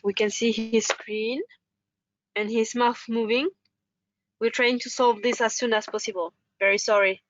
Speaker 1: We can see his screen and his mouth moving. We're trying to solve this as soon as possible. Very sorry.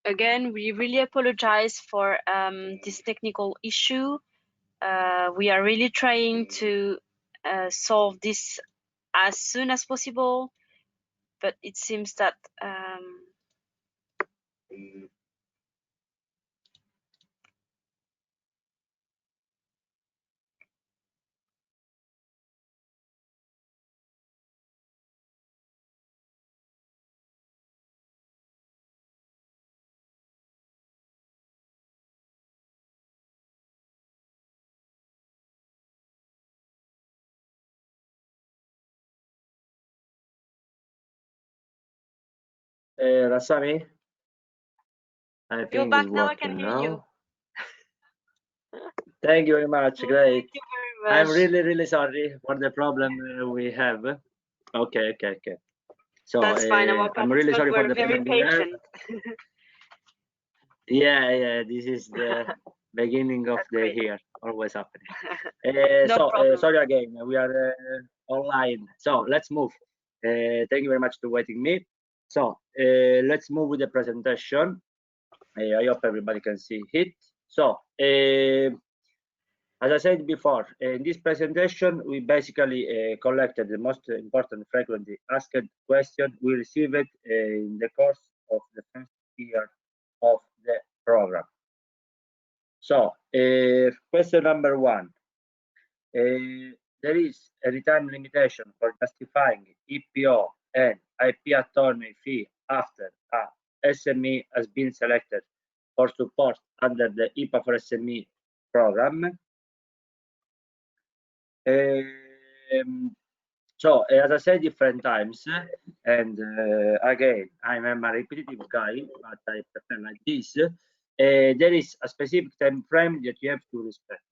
Speaker 1: Again, we really apologize for this technical issue. We are really trying to solve this as soon as possible, but it seems that
Speaker 2: Rasami, I
Speaker 1: you're
Speaker 2: think
Speaker 1: back
Speaker 2: it's
Speaker 1: now. I can
Speaker 2: working
Speaker 1: hear you.
Speaker 2: now. Thank you very much. Great.
Speaker 1: Thank you very
Speaker 2: I'm
Speaker 1: much.
Speaker 2: really sorry for the problem we have. Okay. So
Speaker 1: That's fine. Our
Speaker 2: I'm really
Speaker 1: participants
Speaker 2: sorry for
Speaker 1: were
Speaker 2: the
Speaker 1: very
Speaker 2: problem we have.
Speaker 1: patient.
Speaker 2: Yeah. This is the beginning of
Speaker 1: That's
Speaker 2: the
Speaker 1: great.
Speaker 2: year, always happening.
Speaker 1: No problem.
Speaker 2: Sorry again, we are online. So let's move. Thank you very much for waiting me. So let's move with the presentation. I hope everybody can see it. So as I said before, in this presentation, we basically collected the most important frequently asked questions we received in the course of the first year of the program. So, question number one. There is a return limitation for justifying EPO and IPA4SME fee after a SME has been selected for support under the IPA4SME program. So, as I said different times, and again, I'm a repetitive guy, but I prefer like this. There is a specific time frame that you have to respect.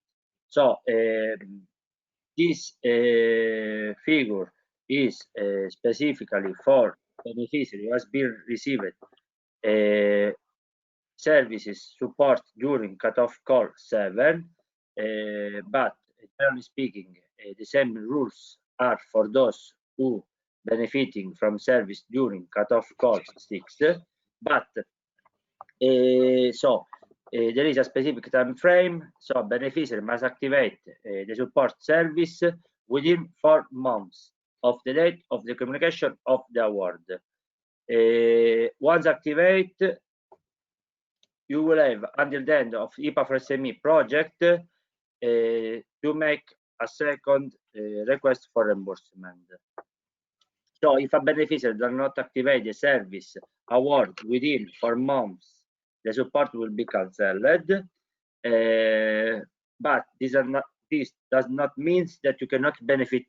Speaker 2: So, this figure is specifically for beneficiary who has been received services support during cutoff call 7, but generally speaking, the same rules are for those who benefiting from service during cutoff call 6, but there is a specific time frame, so beneficiary must activate the support service within 4 months of the date of the communication of the award. Once activated, you will have until the end of IPA4SME project to make a second request for reimbursement. So if a beneficiary does not activate the service award within 4 months, the support will be cancelled. But this does not mean that you cannot benefit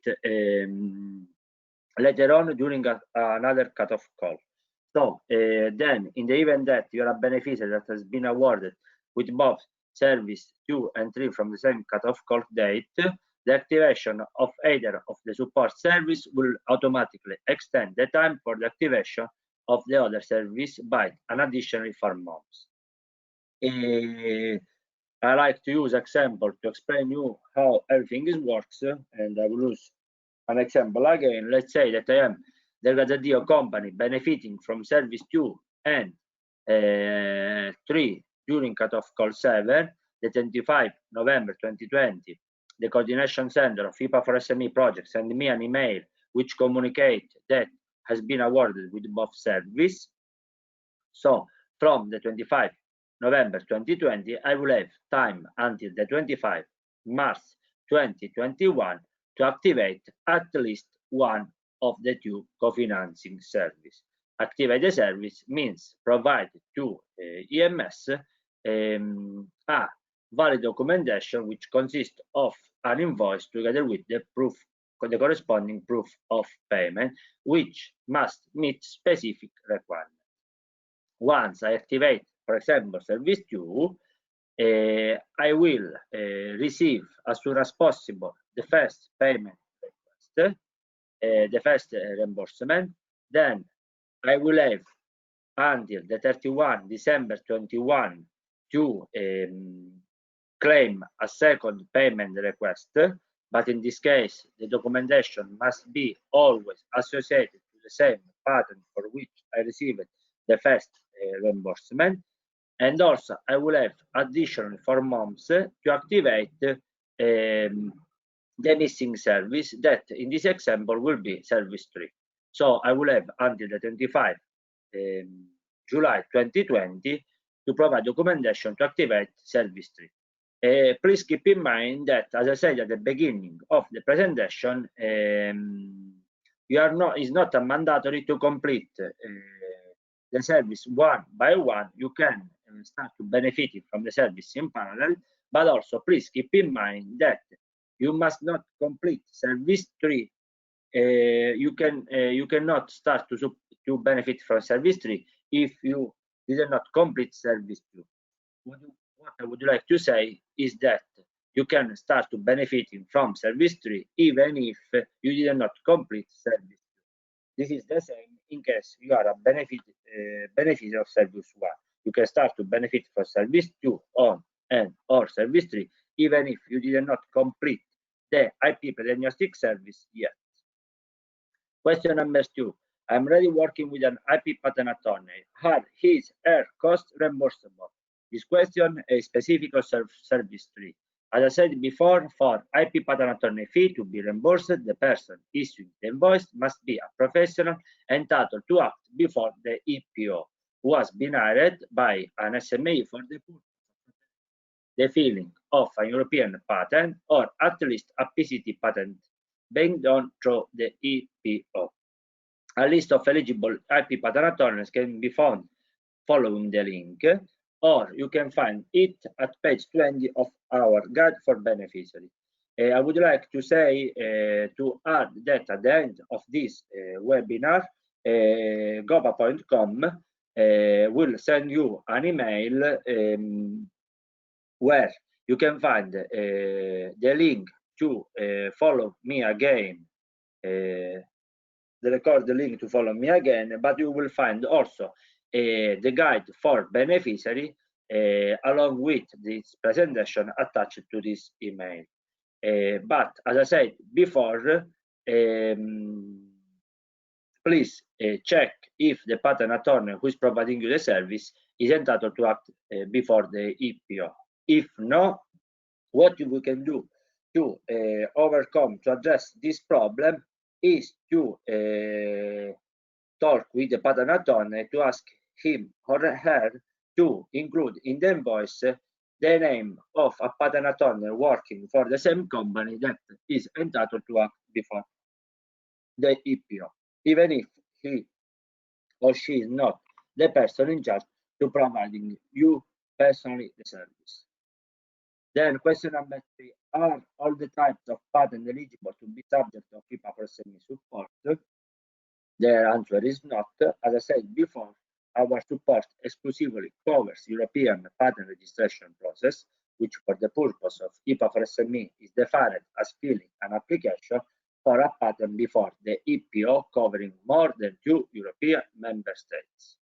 Speaker 2: later on during another cutoff call. So then, in the event that you are a beneficiary that has been awarded with both service 2 and 3 from the same cutoff call date, the activation of either of the support service will automatically extend the time for the activation of the other service by an additional 4 months. I like to use example to explain you how everything works, and I will use an example again. Let's say that I am the Gazzadio company benefiting from service 2 and 3 during cutoff call 7, the 25 November 2020. The coordination center of IPA4SME project sent me an email which communicate that has been awarded with both service. So from the 25 November 2020, I will have time until the 25 March 2021 to activate at least one of the two co-financing service. Activate the service means provide to EMS a valid documentation which consists of an invoice together with the corresponding proof of payment, which must meet specific requirements. Once I activate, for example, service 2, I will receive as soon as possible the first payment request, the first reimbursement. Then I will have until the 31 December 21 to claim a second payment request, but in this case, the documentation must be always associated to the same pattern for which I received the first reimbursement. And also, I will have additional 4 months to activate the missing service that in this example will be service 3. So I will have until the 25 July 2020 to provide documentation to activate service 3. Please keep in mind that, as I said at the beginning of the presentation, it's not a mandatory to complete the service one by one. You can start to benefit from the service in parallel, but also please keep in mind that you must not complete service 3. You cannot start to benefit from service 3 if you did not complete service 2. What I would like to say is that you can start to benefit from service 3 even if you did not complete service 2. This is the same in case you are a beneficiary of service 1. You can start to benefit from service 2 on and or service 3, even if you did not complete the IP pre-diagnostic service yet. Question number 2. I'm already working with an IP patent attorney. Are his or cost reimbursable? This question is specific of service 3. As I said before, for IP patent attorney fee to be reimbursed, the person issuing the invoice must be a professional entitled to act before the EPO, who has been hired by an SME for the purpose of the filing of a European patent or at least a PCT patent being done through the EPO. A list of eligible IP patent attorneys can be found following the link, or you can find it at page 20 of our guide for beneficiaries. I would like to say to add that at the end of this webinar, gopa.com will send you an email where you can find the link to follow me again, the link to follow me again, but you will find also the guide for beneficiary along with this presentation attached to this email. But as I said before, please check if the patent attorney who is providing you the service is entitled to act before the EPO. If no, what we can do to address this problem is to talk with the patent attorney to ask him or her to include in the invoice the name of a patent attorney working for the same company that is entitled to act before the EPO, even if he or she is not the person in charge to providing you personally the service. Then question number 3, are all the types of patent eligible to be subject of IPA4SME support? The answer is not. As I said before, our support exclusively covers European patent registration process, which for the purpose of IPA4SME is defined as filing an application for a patent before the EPO covering more than 2 European member states.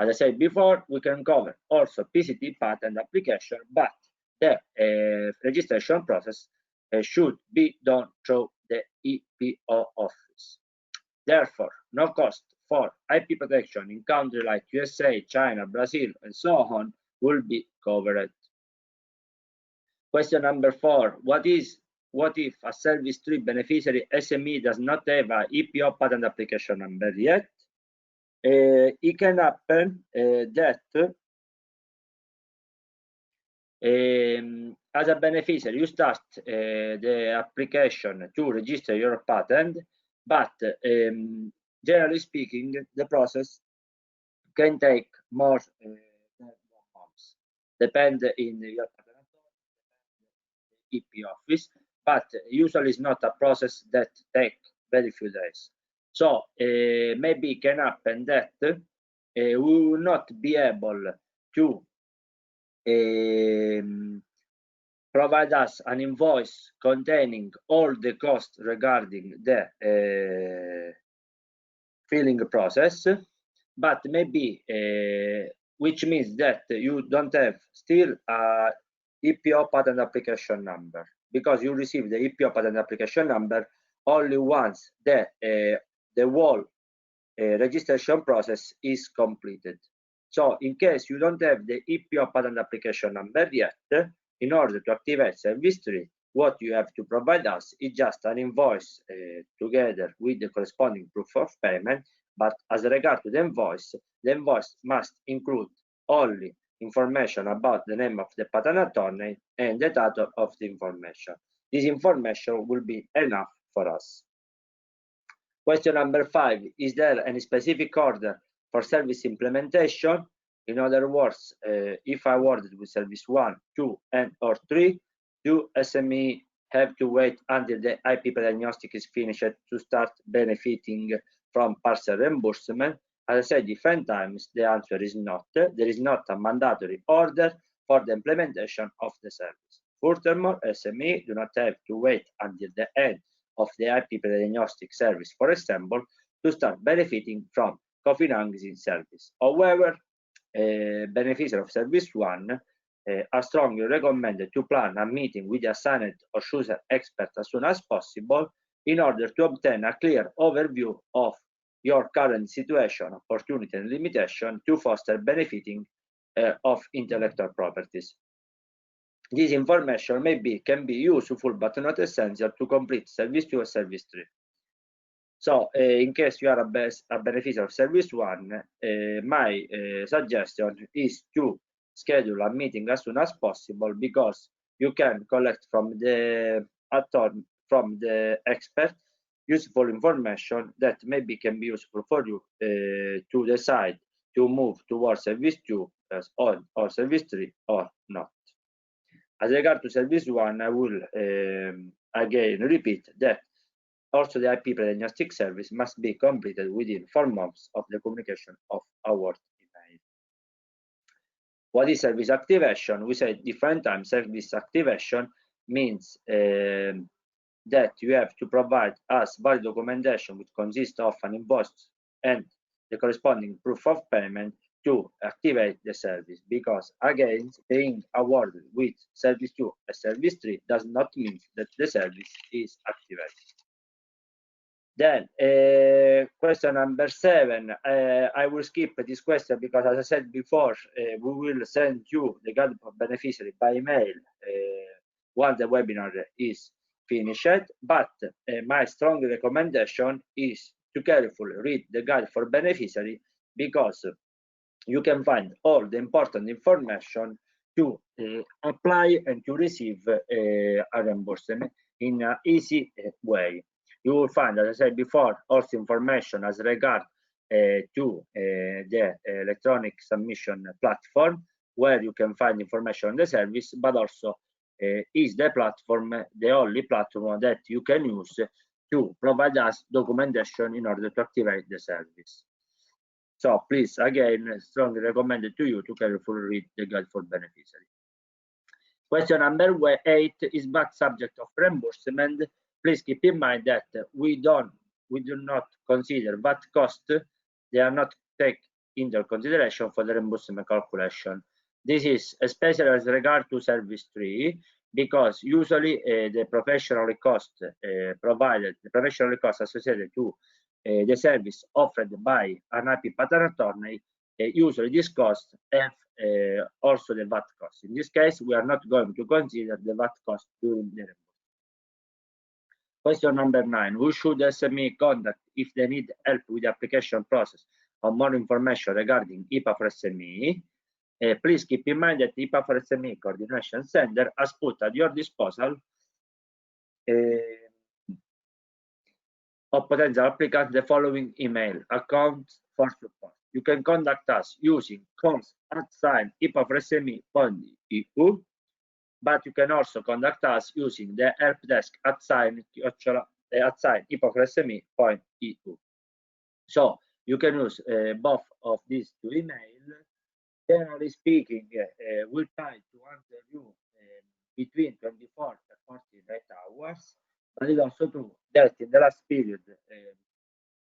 Speaker 2: As I said before, we can cover also PCT patent application, but the registration process should be done through the EPO office. Therefore, no cost for IP protection in countries like USA, China, Brazil, and so on will be covered. Question number 4, what if a service 3 beneficiary SME does not have a EPO patent application number yet? It can happen that as a beneficiary you start the application to register your patent, but generally speaking the process can take more than 1 month. Depend in your patent EP office, but usually it's not a process that takes very few days. So maybe it can happen that we will not be able to provide us an invoice containing all the costs regarding the filling process, but maybe which means that you don't have still a EPO patent application number, because you receive the EPO patent application number only once the whole registration process is completed. So in case you don't have the EPO patent application number yet, in order to activate service 3, what you have to provide us is just an invoice together with the corresponding proof of payment. But as regard to the invoice must include only information about the name of the patent attorney and the title of the information. This information will be enough for us. Question number 5, is there any specific order for service implementation? In other words, if I awarded with service 1, 2, and or 3, do SME have to wait until the IP diagnostic is finished to start benefiting from partial reimbursement? As I said different times, the answer is not. There is not a mandatory order for the implementation of the service. Furthermore, SME do not have to wait until the end of the IP diagnostic service, for example, to start benefiting from co-financing service. However, beneficiary of service 1 are strongly recommended to plan a meeting with the assigned or chosen expert as soon as possible in order to obtain a clear overview of your current situation, opportunity, and limitation to foster benefiting of intellectual properties. This information can be useful but not essential to complete Service 2 or Service 3. So, in case you are a beneficiary of Service 1, my suggestion is to schedule a meeting as soon as possible, because you can collect from the expert useful information that maybe can be useful for you to decide to move towards Service 2 or Service 3 or not. As regard to Service 1, I will again repeat that also the IP pre-diagnostic service must be completed within 4 months of the communication of award email. What is service activation? We said different times. Service activation means that you have to provide us valid documentation which consists of an invoice and the corresponding proof of payment to activate the service, because again, being awarded with Service 2 and Service 3 does not mean that the service is activated. Then question number 7, I will skip this question because, as I said before, we will send you the guide for beneficiary by email once the webinar is finished. But my strong recommendation is to carefully read the guide for beneficiary, because you can find all the important information to apply and to receive a reimbursement in an easy way. You will find, as I said before, also information as regard to the electronic submission platform, where you can find information on the service, but also is the platform the only platform that you can use to provide us documentation in order to activate the service. So please, again, strongly recommended to you to carefully read the guide for beneficiary. Question number 8 is back subject of reimbursement. Please keep in mind that we do not consider VAT cost. They are not taken into consideration for the reimbursement calculation. This is especially as regard to Service 3, because usually the professional cost associated to the service offered by an IP patent attorney, usually this cost have also the VAT cost. In this case, we are not going to consider the VAT cost during the reimbursement. Question number 9, who should SME contact if they need help with the application process or more information regarding IPA4SME? Please keep in mind that IPA4SME Coordination Center has put at your disposal of potential applicants the following email accounts for support. You can contact us using cons@IPA4SME.eu, but you can also contact us using the help desk at IPA4SME.eu. So you can use both of these 2 emails. Generally speaking, we'll try to answer you between 24 and 48 hours. But it's also true that in the last period,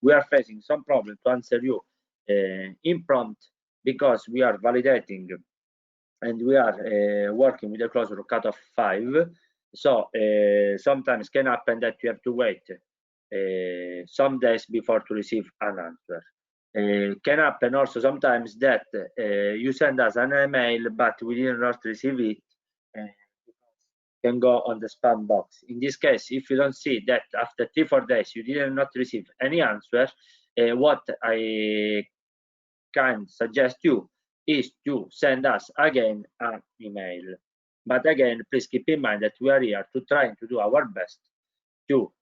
Speaker 2: we are facing some problem to answer you in prompt, because we are validating and we are working with a closure cut of 5. So sometimes can happen that you have to wait some days before to receive an answer. Can happen also sometimes that you send us an email but we did not receive it, can go on the spam box. In this case, if you don't see that after 3-4 days you did not receive any answer, what I can suggest you is to send us again an email. But again, please keep in mind that we are here to try to do our best to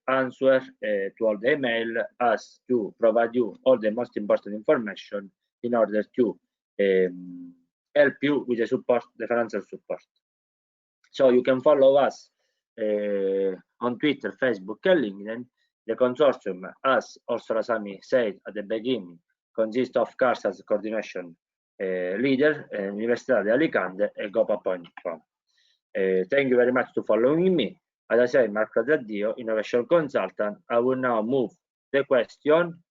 Speaker 2: answer to all the email, as to provide you all the most important information in order to help you with the support, the financial support. So you can follow us on Twitter, Facebook, and LinkedIn. The consortium, as also Rasami said at the beginning, consists of CARS as coordination leader, Università di Alicante, and Gopa.com. Thank you very much for following me. As I said, Marco Zaddio, Innovation Consultant. I will now move the question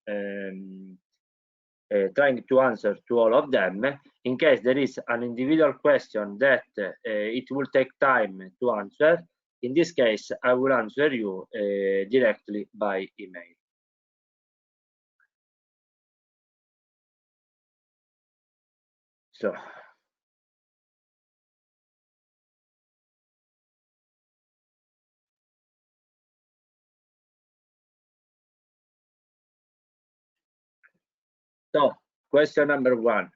Speaker 2: trying to answer to all of them. In case there is an individual question that it will take time to answer, in this case, I will answer you directly by email. So, question number 1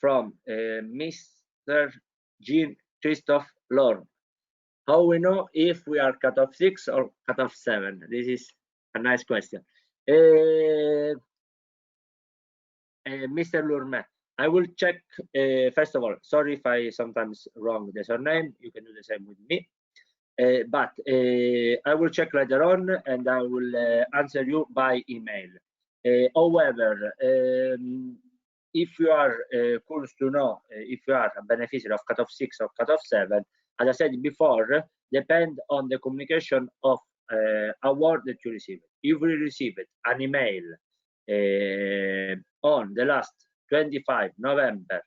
Speaker 2: from Mr. Jean Christophe Lorne. How we know if we are cutoff 6 or cutoff 7? This is a nice question. Mr. Lurme, I will check. First of all, sorry if I sometimes wrong the surname. You can do the same with me. But I will check later on and I will answer you by email. However, if you are curious to know if you are a beneficiary of cutoff 6 or cutoff 7, as I said before, depend on the communication of award that you receive. If you receive an email on the last 25 November,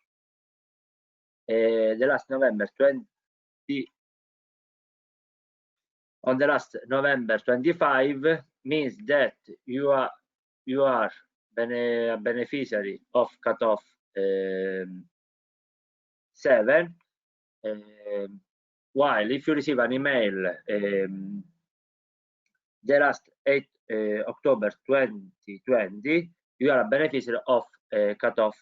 Speaker 2: on the last November 25 means that you are a beneficiary of cutoff 7, while if you receive an email the last 8 October 2020, you are a beneficiary of cutoff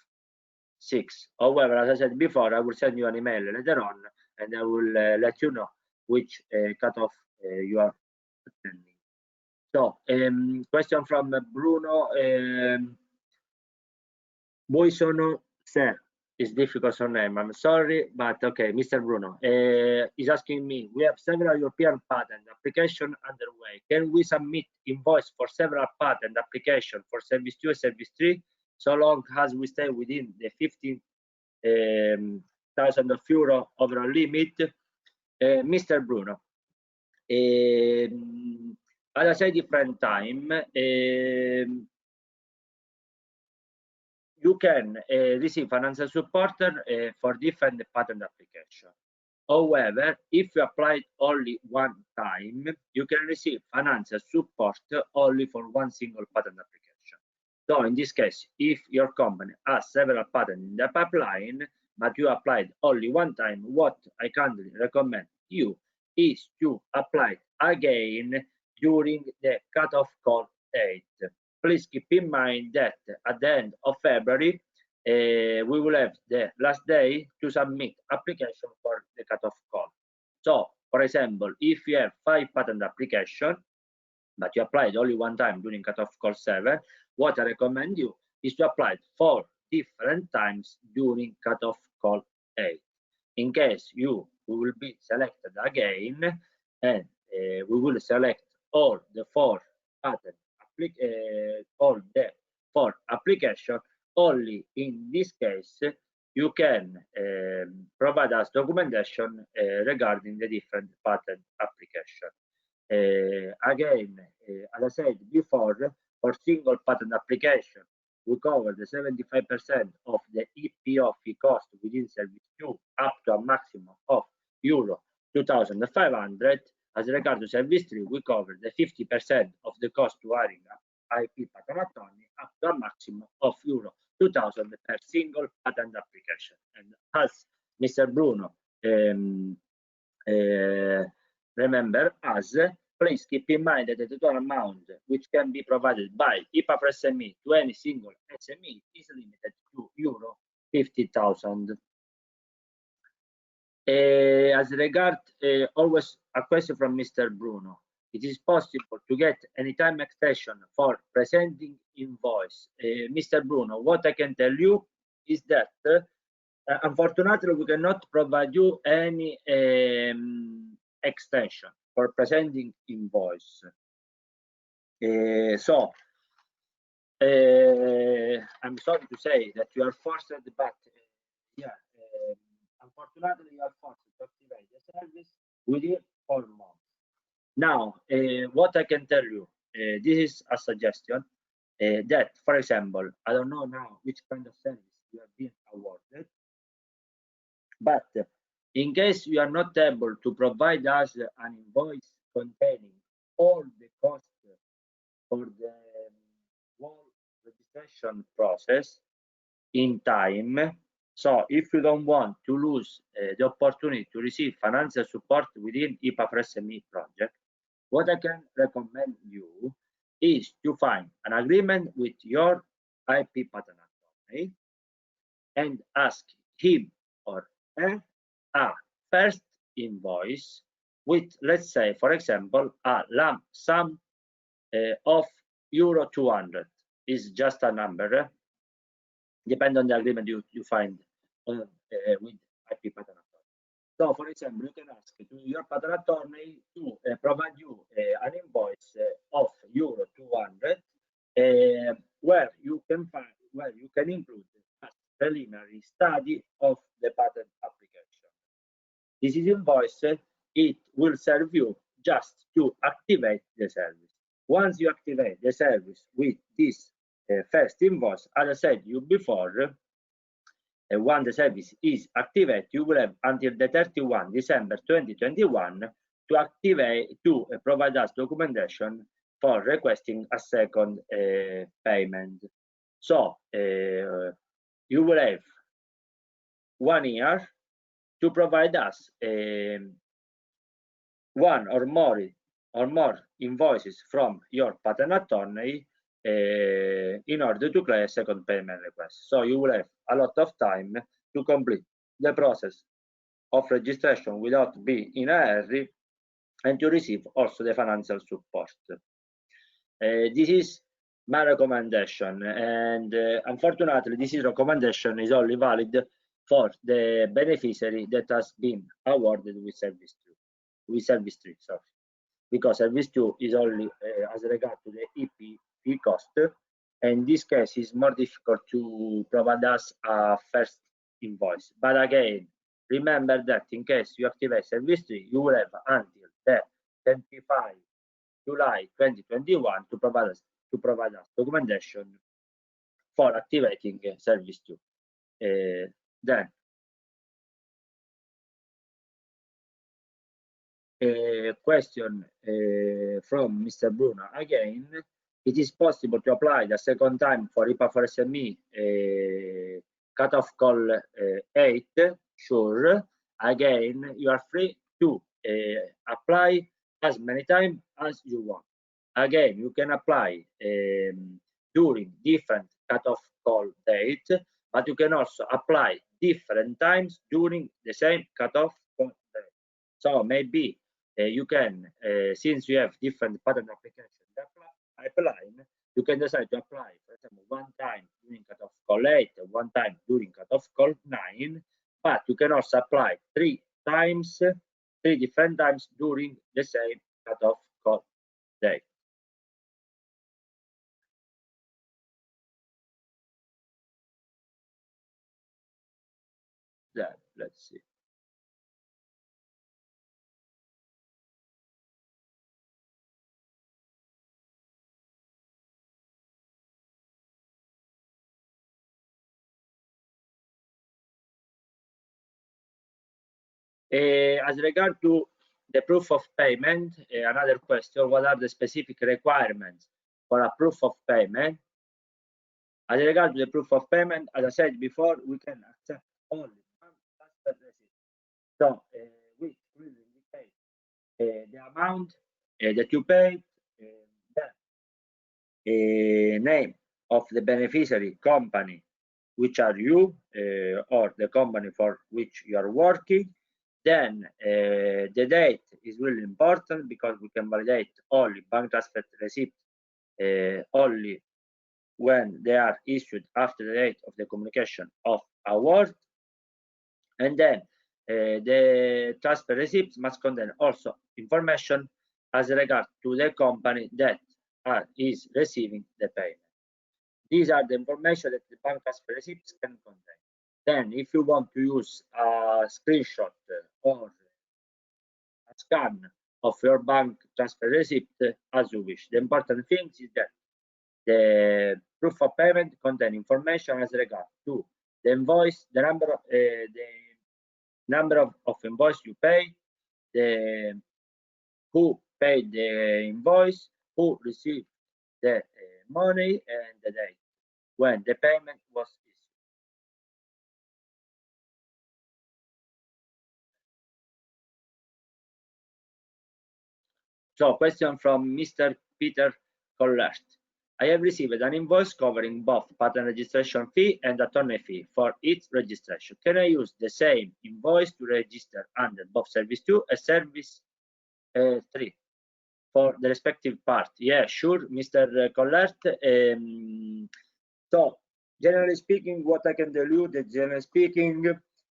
Speaker 2: 6. However, as I said before, I will send you an email later on and I will let you know which cutoff you are attending. So, question from Bruno Boisono Sir. It's difficult surname, I'm sorry, but okay, Mr. Bruno is asking me, we have several European patent applications underway. Can we submit invoice for several patent applications for service 2 and service 3, so long as we stay within the 15,000 euro overall limit? Mr. Bruno, as I said different time, you can receive financial support for different patent application. However, if you applied only one time, you can receive financial support only for one single patent application. So in this case, if your company has several patents in the pipeline, but you applied only one time, what I kindly recommend you is to apply again during the cutoff call date. Please keep in mind that at the end of February, we will have the last day to submit application for the cutoff call. So, for example, if you have 5 patent applications, but you applied only one time during cutoff call 7, what I recommend you is to apply 4 different times during cutoff call 8. In case we will be selected again, and we will select all the 4 patent all the 4 applications. Only in this case you can provide us documentation regarding the different patent application. Again, as I said before, for single patent application, we cover the 75% of the IPA fee cost within service 2 up to a maximum of euro 2,500. As regards to service 3, we cover the 50% of the cost to hiring IP patent attorney up to a maximum of euro 2,000 per single patent application. And as Mr. Bruno remember us, please keep in mind that the total amount which can be provided by IPA4SME to any single SME is limited to euro 50,000. As regard always a question from Mr. Bruno, it is possible to get any time extension for presenting invoice. Mr. Bruno, what I can tell you is that unfortunately we cannot provide you any extension for presenting invoice. So I'm sorry to say that you are forced, but yeah, unfortunately you are forced to activate the service within 4 months. Now, what I can tell you, this is a suggestion. that, for example, I don't know now which kind of service you have been awarded, but in case you are not able to provide us an invoice containing all the costs for the whole registration process in time, so if you don't want to lose the opportunity to receive financial support within IPA4SME project, what I can recommend you is to find an agreement with your IP patent attorney and ask him or her a first invoice with, let's say, for example, a lump sum of euro 200 is just a number, depend on the agreement you find with IP patent attorney. So, for example, you can ask to your patent attorney to provide you an invoice of euro 200, where you can include a preliminary study of the patent application. This is invoice. It will serve you just to activate the service. Once you activate the service with this first invoice, as I said you before, once the service is activated, you will have until the 31 December 2021 to activate to provide us documentation for requesting a second payment. So you will have 1 year to provide us one or more invoices from your patent attorney in order to create a second payment request. So you will have a lot of time to complete the process of registration without being in a hurry and to receive also the financial support. This is my recommendation, and unfortunately this recommendation is only valid for the beneficiary that has been awarded with service 3, sorry, because service 2 is only as regard to the EP fee cost, and in this case is more difficult to provide us a first invoice. But again, remember that in case you activate service 3, you will have until the 25 July 2021 to provide us documentation for activating service 2. Then a question from Mr. Bruno again. It is possible to apply the second time for IPA4SME cutoff call 8? Sure. Again, you are free to apply as many times as you want. Again, you can apply during different cutoff call dates, but you can also apply different times during the same cutoff call date. So maybe you can, since you have different patent application pipeline, you can decide to apply, for example, one time during cutoff call 8, one time during cutoff call 9, but you can also apply 3 different times during the same cutoff call date. Then let's see. As regard to the proof of payment, another question, what are the specific requirements for a proof of payment? As regard to the proof of payment, as I said before, we can accept only transfer receipt. So, which will indicate the amount that you paid, the name of the beneficiary company, which are you or the company for which you are working. Then the date is really important because we can validate only bank transfer receipt only when they are issued after the date of the communication of award. And then the transfer receipts must contain also information as regard to the company that is receiving the payment. These are the information that the bank transfer receipts can contain. Then, if you want to use a screenshot or a scan of your bank transfer receipt, as you wish. The important thing is that The proof of payment contains information as regard to the invoice, the number of invoice you paid, the who paid the invoice, who received the money, and the date when the payment was issued. So, question from Mr. Peter Collert. I have received an invoice covering both patent registration fee and attorney fee for its registration. Can I use the same invoice to register under both Service 2 and Service 3 for the respective part? Yeah, sure, Mr. Collert. So, generally speaking, what I can tell you that generally speaking,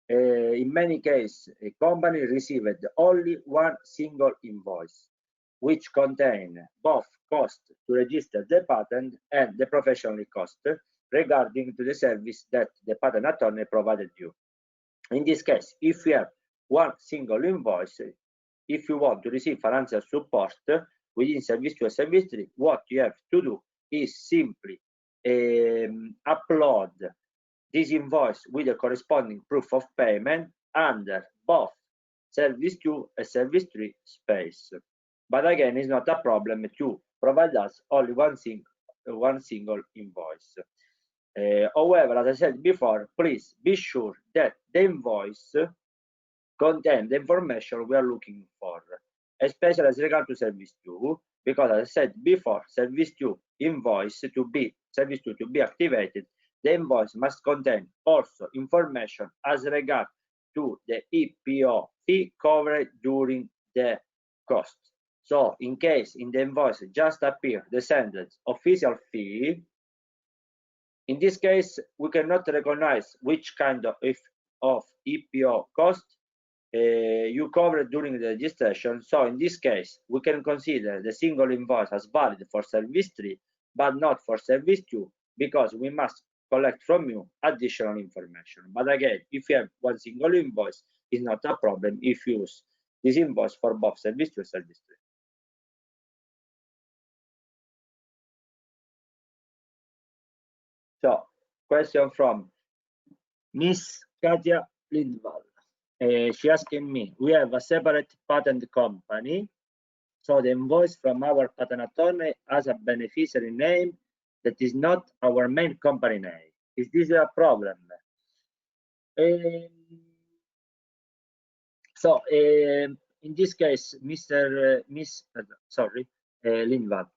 Speaker 2: in many cases, a company received only one single invoice, which contain both cost to register the patent and the professional cost regarding to the service that the patent attorney provided you. In this case, if you have one single invoice, if you want to receive financial support within Service 2 and Service 3, what you have to do is simply upload this invoice with a corresponding proof of payment under both Service 2 and Service 3 space. But again, it's not a problem to provide us only one single invoice. However, as I said before, please be sure that the invoice contains the information we are looking for, especially as regard to Service 2, because as I said before, Service 2 invoice to be activated, the invoice must contain also information as regard to the IPO fee covered during the cost. So in case in the invoice just appear the sentence official fee, in this case we cannot recognize which kind of IPO cost you covered during the registration. So in this case we can consider the single invoice as valid for Service 3 but not for Service 2, because we must collect from you additional information. But again, if you have one single invoice, it's not a problem if you use this invoice for both Service 2 and Service 3. So, question from Miss Katia Lindvall. She asking me, we have a separate patent company, so the invoice from our patent attorney has a beneficiary name that is not our main company name. Is this a problem? In this case, Lindvall,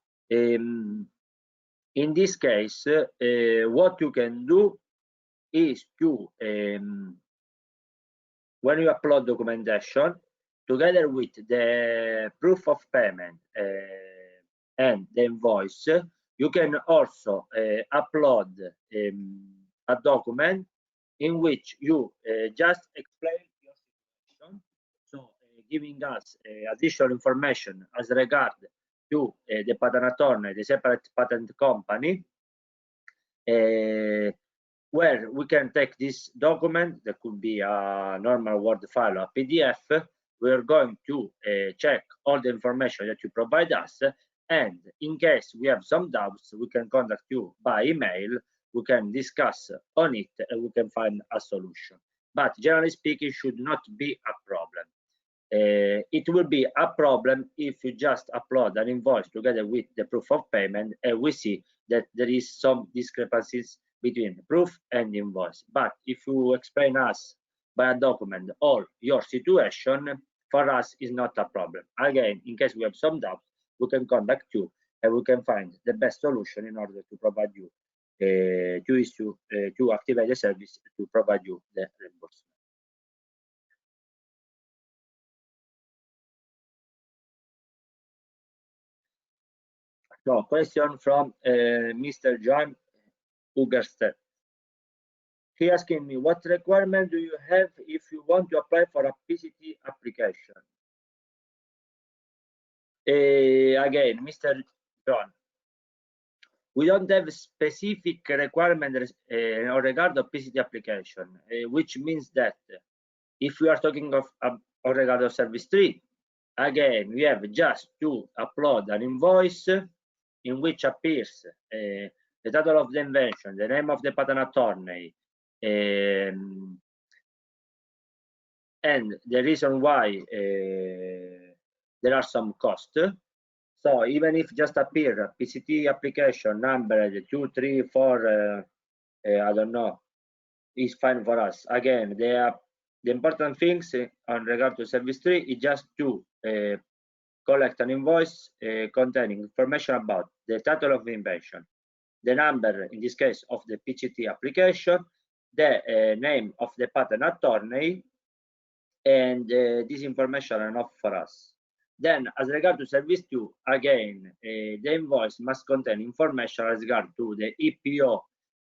Speaker 2: in this case, what you can do is to, when you upload documentation, together with the proof of payment and the invoice, you can also upload a document in which you just explain your situation, so giving us additional information as regard to the patent attorney, the separate patent company, where we can take this document, that could be a normal Word file or a PDF. We are going to check all the information that you provide us, and in case we have some doubts, we can contact you by email, we can discuss on it, and we can find a solution. But generally speaking, should not be a problem. It will be a problem if you just upload an invoice together with the proof of payment and we see that there is some discrepancies between the proof and the invoice. But if you explain us by a document all your situation, for us is not a problem. Again, in case we have some doubt, we can contact you and we can find the best solution in order to provide you to activate the service to provide you the reimbursement. So, question from Mr. John Ugerstedt. He asking me, what requirement do you have if you want to apply for a PCT application? Again, Mr. John, we don't have specific requirement regard of PCT application, which means that if we are talking of regard of Service 3, again, we have just to upload an invoice in which appears the title of the invention, the name of the patent attorney, and the reason why there are some costs. So even if just appear PCT application number 2, 3, 4, I don't know, is fine for us. Again, the important things on regard to service 3 is just to collect an invoice containing information about the title of the invention, the number, in this case, of the PCT application, the name of the patent attorney, and this information are enough for us. Then, as regard to service 2, again, the invoice must contain information as regard to the EPO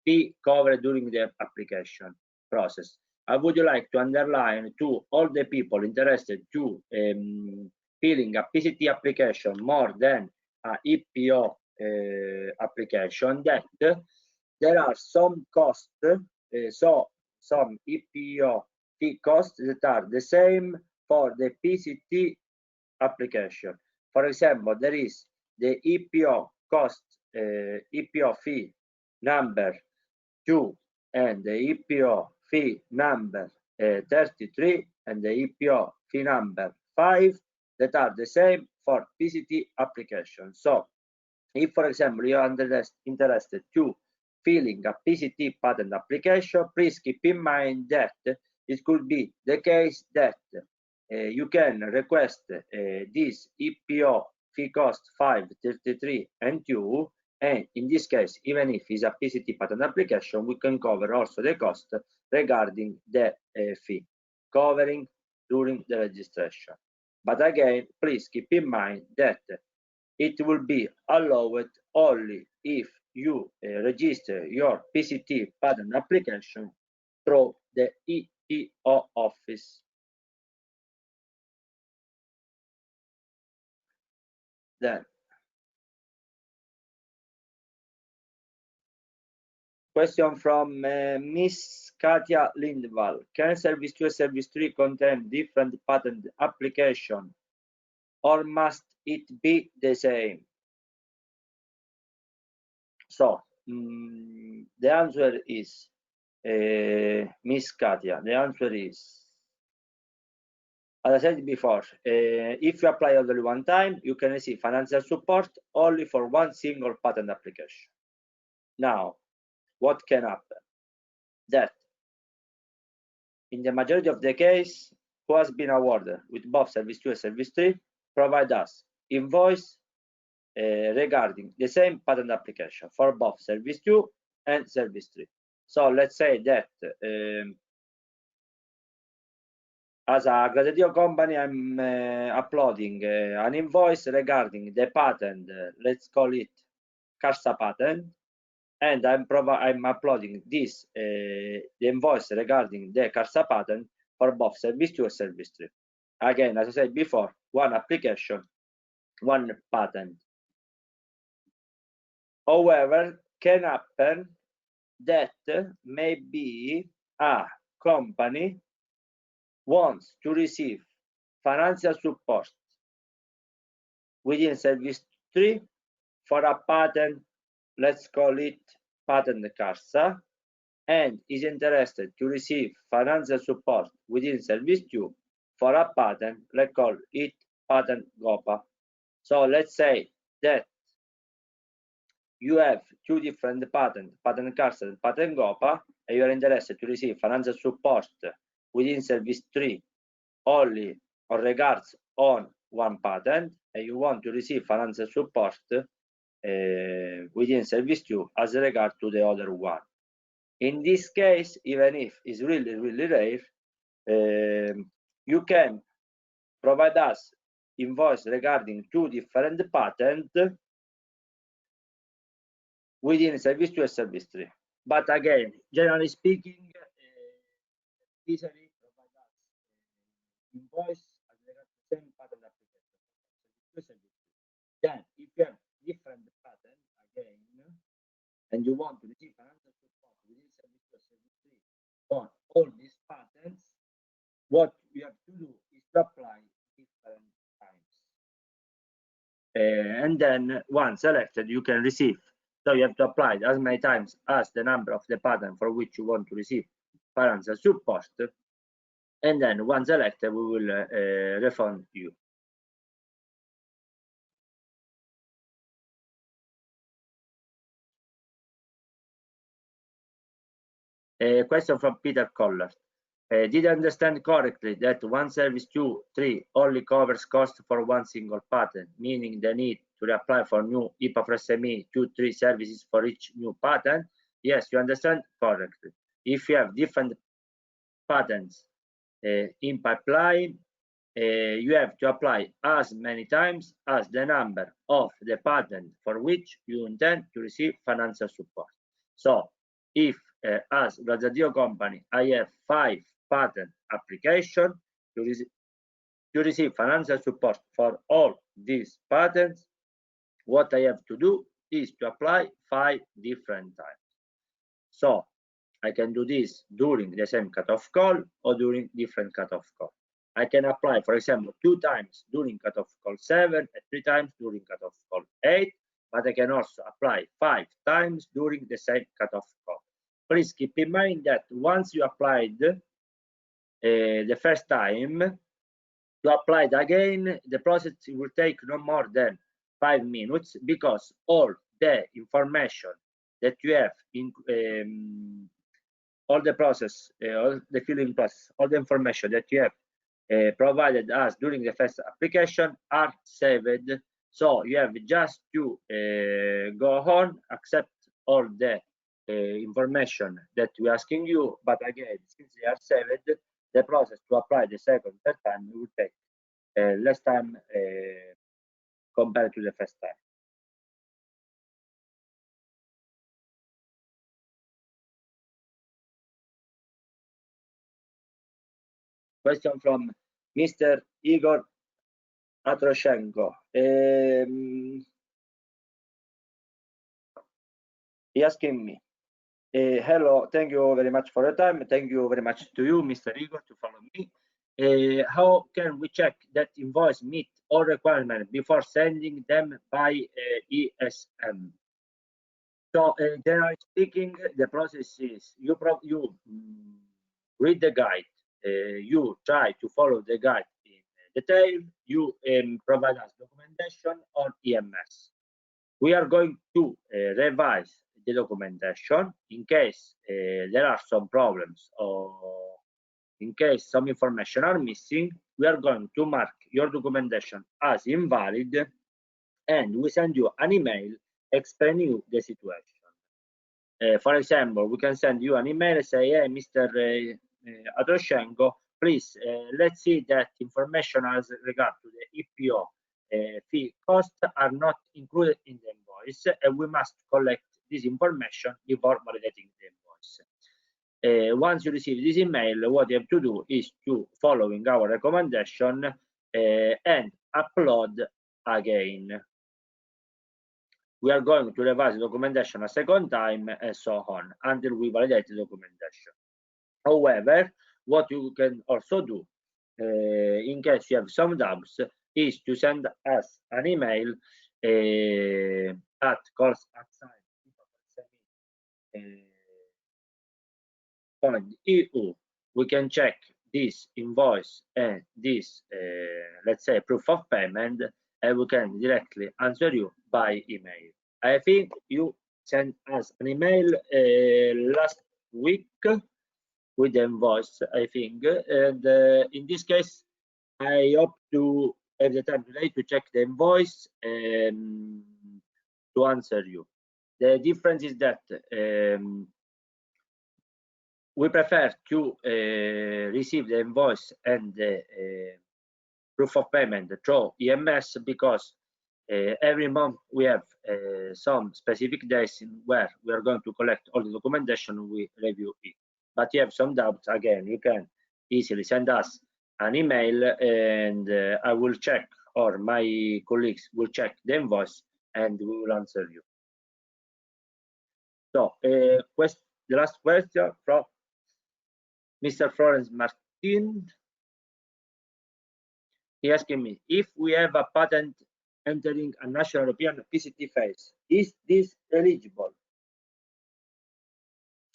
Speaker 2: fee covered during the application process. I would like to underline to all the people interested to filling a PCT application more than a EPO application that there are some costs, so some EPO fee costs that are the same for the PCT application. For example, there is the EPO cost, EPO fee number 2 and the EPO fee number 33 and the EPO fee number 5 that are the same for PCT application. So if, for example, you are interested to filling a PCT patent application, please keep in mind that it could be the case that you can request this EPO fee cost 5, 33, and 2, and in this case, even if it's a PCT patent application, we can cover also the cost regarding the fee, covering during the registration. But again, please keep in mind that it will be allowed only if you register your PCT patent application through the EPO office. Then, question from Miss Katia Lindvall. Can Service 2 and Service 3 contain different patent application, or must it be the same? So, the answer is, Miss Katia, the answer is, as I said before, if you apply only one time, you can receive financial support only for one single patent application. Now, what can happen? That in the majority of the case, who has been awarded with both Service 2 and Service 3 provide us invoice regarding the same patent application for both Service 2 and Service 3. So let's say that as a Gradetio company, I'm uploading an invoice regarding the patent, let's call it Carsa patent, and I'm uploading this the invoice regarding the Carsa patent for both Service 2 and Service 3. Again, as I said before, one application, one patent. However, can happen that maybe a company wants to receive financial support within Service 3 for a patent, let's call it patent Carsa, and is interested to receive financial support within Service 2 for a patent, let's call it patent GOPA. So let's say that you have two different patents, patent Carsa and patent GOPA, and you are interested to receive financial support within Service 3 only or regards on one patent, and you want to receive financial support within Service 2 as regard to the other one. In this case, even if it's really, really rare, you can provide us invoice regarding two different patents within Service 2 and Service 3. But again, generally speaking, easily provide us invoice as regards to the same patent application. Then, if you have different patent again, and you want to receive financial support within Service 2 and Service 3 on all these patents, what you have to do is to apply different times. and then once selected, you can receive. So you have to apply as many times as the number of the patent for which you want to receive financial support, and then once selected, we will refund you. A question from Peter Koller. Did I understand correctly that one service 2, 3 only covers cost for one single patent, meaning the need to reapply for new IPA4SME 2, 3 services for each new patent? Yes, you understand correctly. If you have different patents in pipeline, you have to apply as many times as the number of the patent for which you intend to receive financial support. So if as Gazzadio company I have 5 patent applications to receive financial support for all these patents, what I have to do is to apply 5 different times. So I can do this during the same cutoff call or during different cutoff call. I can apply, for example, 2 times during cutoff call 7 and 3 times during cutoff call 8, but I can also apply 5 times during the same cutoff call. Please keep in mind that once you applied the first time, to apply it again, the process will take no more than 5 minutes, because all the information that you have in all the process, all the filling process, all the information that you have provided us during the first application are saved. So you have just to go on, accept all the information that we're asking you, but again, since they are saved, the process to apply the second, third time will take less time compared to the first time. Question from Mr. Igor Atroshenko. He asking me, hello, thank you very much for your time. Thank you very much to you, Mr. Igor, to follow me. How can we check that invoice meet all requirements before sending them by ESM? So generally speaking, the process is you read the guide, you try to follow the guide in detail, you provide us documentation on EMS. We are going to revise the documentation in case there are some problems or in case some information are missing. We are going to mark your documentation as invalid, and we send you an email explaining you the situation. For example, we can send you an email and say, hey, Mr. Atroshenko, please, let's see that information as regard to the EPO fee costs are not included in the invoice, and we must collect this information before validating the invoice. Once you receive this email, what you have to do is to following our recommendation and upload again. We are going to revise the documentation a second time and so on until we validate the documentation. However, what you can also do in case you have some doubts is to send us an email at calls@EU. We can check this invoice and this, let's say, proof of payment, and we can directly answer you by email. I think you sent us an email last week with the invoice, I think, and in this case, I hope to have the time today to check the invoice and to answer you. The difference is that we prefer to receive the invoice and the proof of payment through EMS, because every month we have some specific days where we are going to collect all the documentation, we review it. But you have some doubts, again, you can easily send us an email, and I will check, or my colleagues will check the invoice, and we will answer you. So the last question from Mr. Florence Martin. He asking me, if we have a patent entering a national European PCT phase. Is this eligible?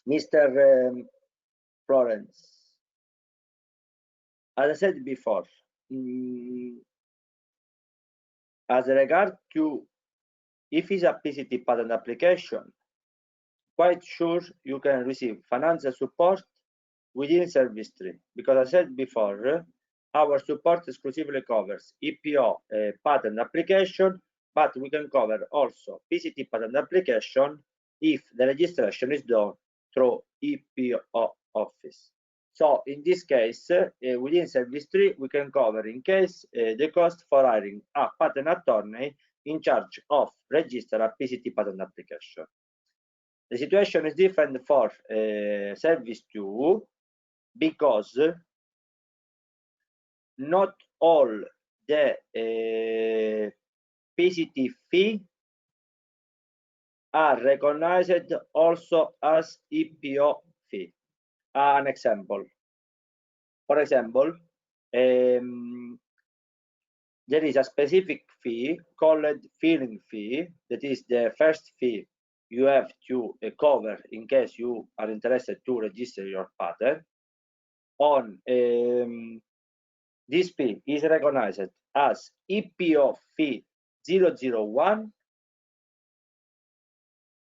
Speaker 2: Mr. Florence, as I said before, as regard to if it's a PCT patent application, quite sure you can receive financial support within service 3, because I said before, our support exclusively covers EPO patent application, but we can cover also PCT patent application if the registration is done through EPO office. So in this case, within service 3, we can cover in case the cost for hiring a patent attorney in charge of register a PCT patent application. The situation is different for service 2 because not all the PCT fee are recognized also as EPO fee. An example. For example, there is a specific fee called filing fee. That is the first fee you have to cover in case you are interested to register your patent. On this fee is recognized as EPO fee 001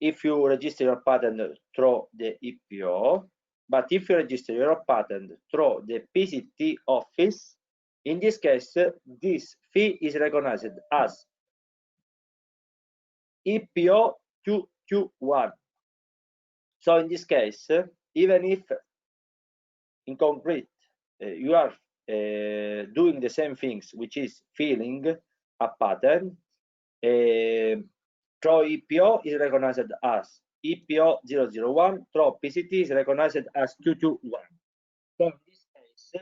Speaker 2: if you register your patent through the EPO, but if you register your patent through the PCT office, in this case, this fee is recognized as EPO 221. So in this case, even if in concrete you are doing the same things, which is filing a patent, through EPO is recognized as EPO 001, through PCT is recognized as 221. So in this case,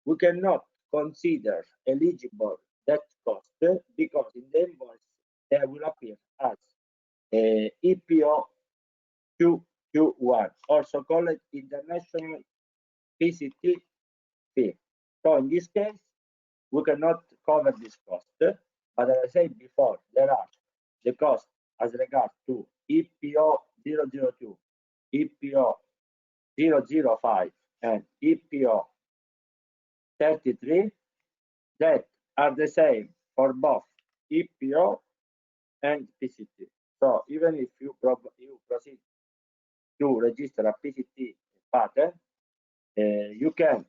Speaker 2: we cannot consider eligible that cost because in the invoice there will appear as EPO 221, also called international PCT fee. So in this case, we cannot cover this cost, but as I said before, there are the cost as regards to EPO 002, EPO 005, and EPO 33 that are the same for both EPO and PCT. So even if you proceed to register a PCT patent, you can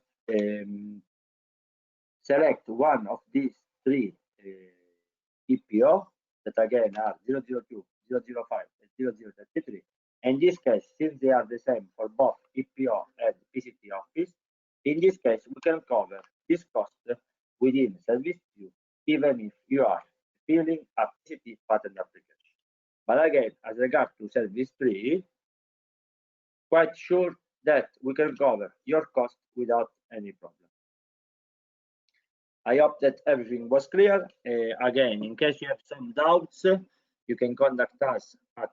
Speaker 2: select one of these three EPO that again are 002, 005, and 0033. In this case, since they are the same for both EPO and PCT office, in this case, we can cover this cost within service 2, even if you are filing a PCT patent application. But again, as regards to service 3, quite sure that we can cover your cost without any problem. I hope that everything was clear. Again, in case you have some doubts, you can contact us at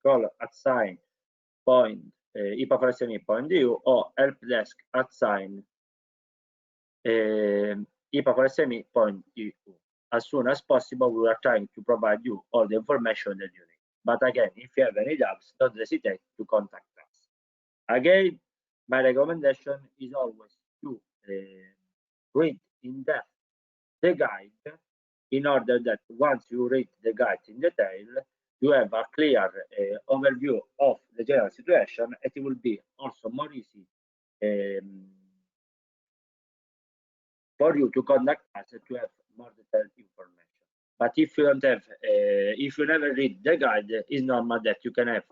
Speaker 2: call@IPA4SME.eu or helpdesk@IPA4SME.eu. As soon as possible, we are trying to provide you all the information that you need. But again, if you have any doubts, don't hesitate to contact us. Again, my recommendation is always to read in depth the guide in order that once you read the guide in detail, you have a clear overview of the general situation, and it will be also more easy for you to contact us to have more detailed information. But if you don't have, if you never read the guide, it's normal that you can have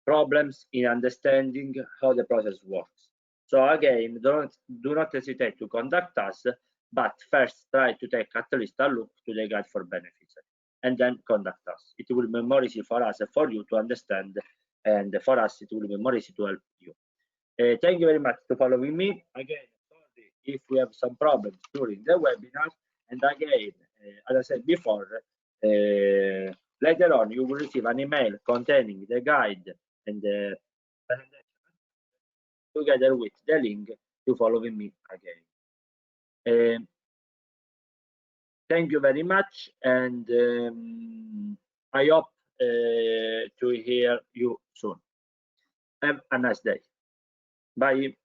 Speaker 2: problems in understanding how the process works. So again, do not hesitate to contact us, but first try to take at least a look to the guide for beneficiaries, and then contact us. It will be more easy for us, for you to understand, and for us it will be more easy to help you. Thank you very much for following me. Again, sorry if we have some problems during the webinar, and again, as I said before, later on you will receive an email containing the guide and the presentation together with the link to follow me again. Thank you very much, and I hope to hear you soon. Have a nice day. Bye.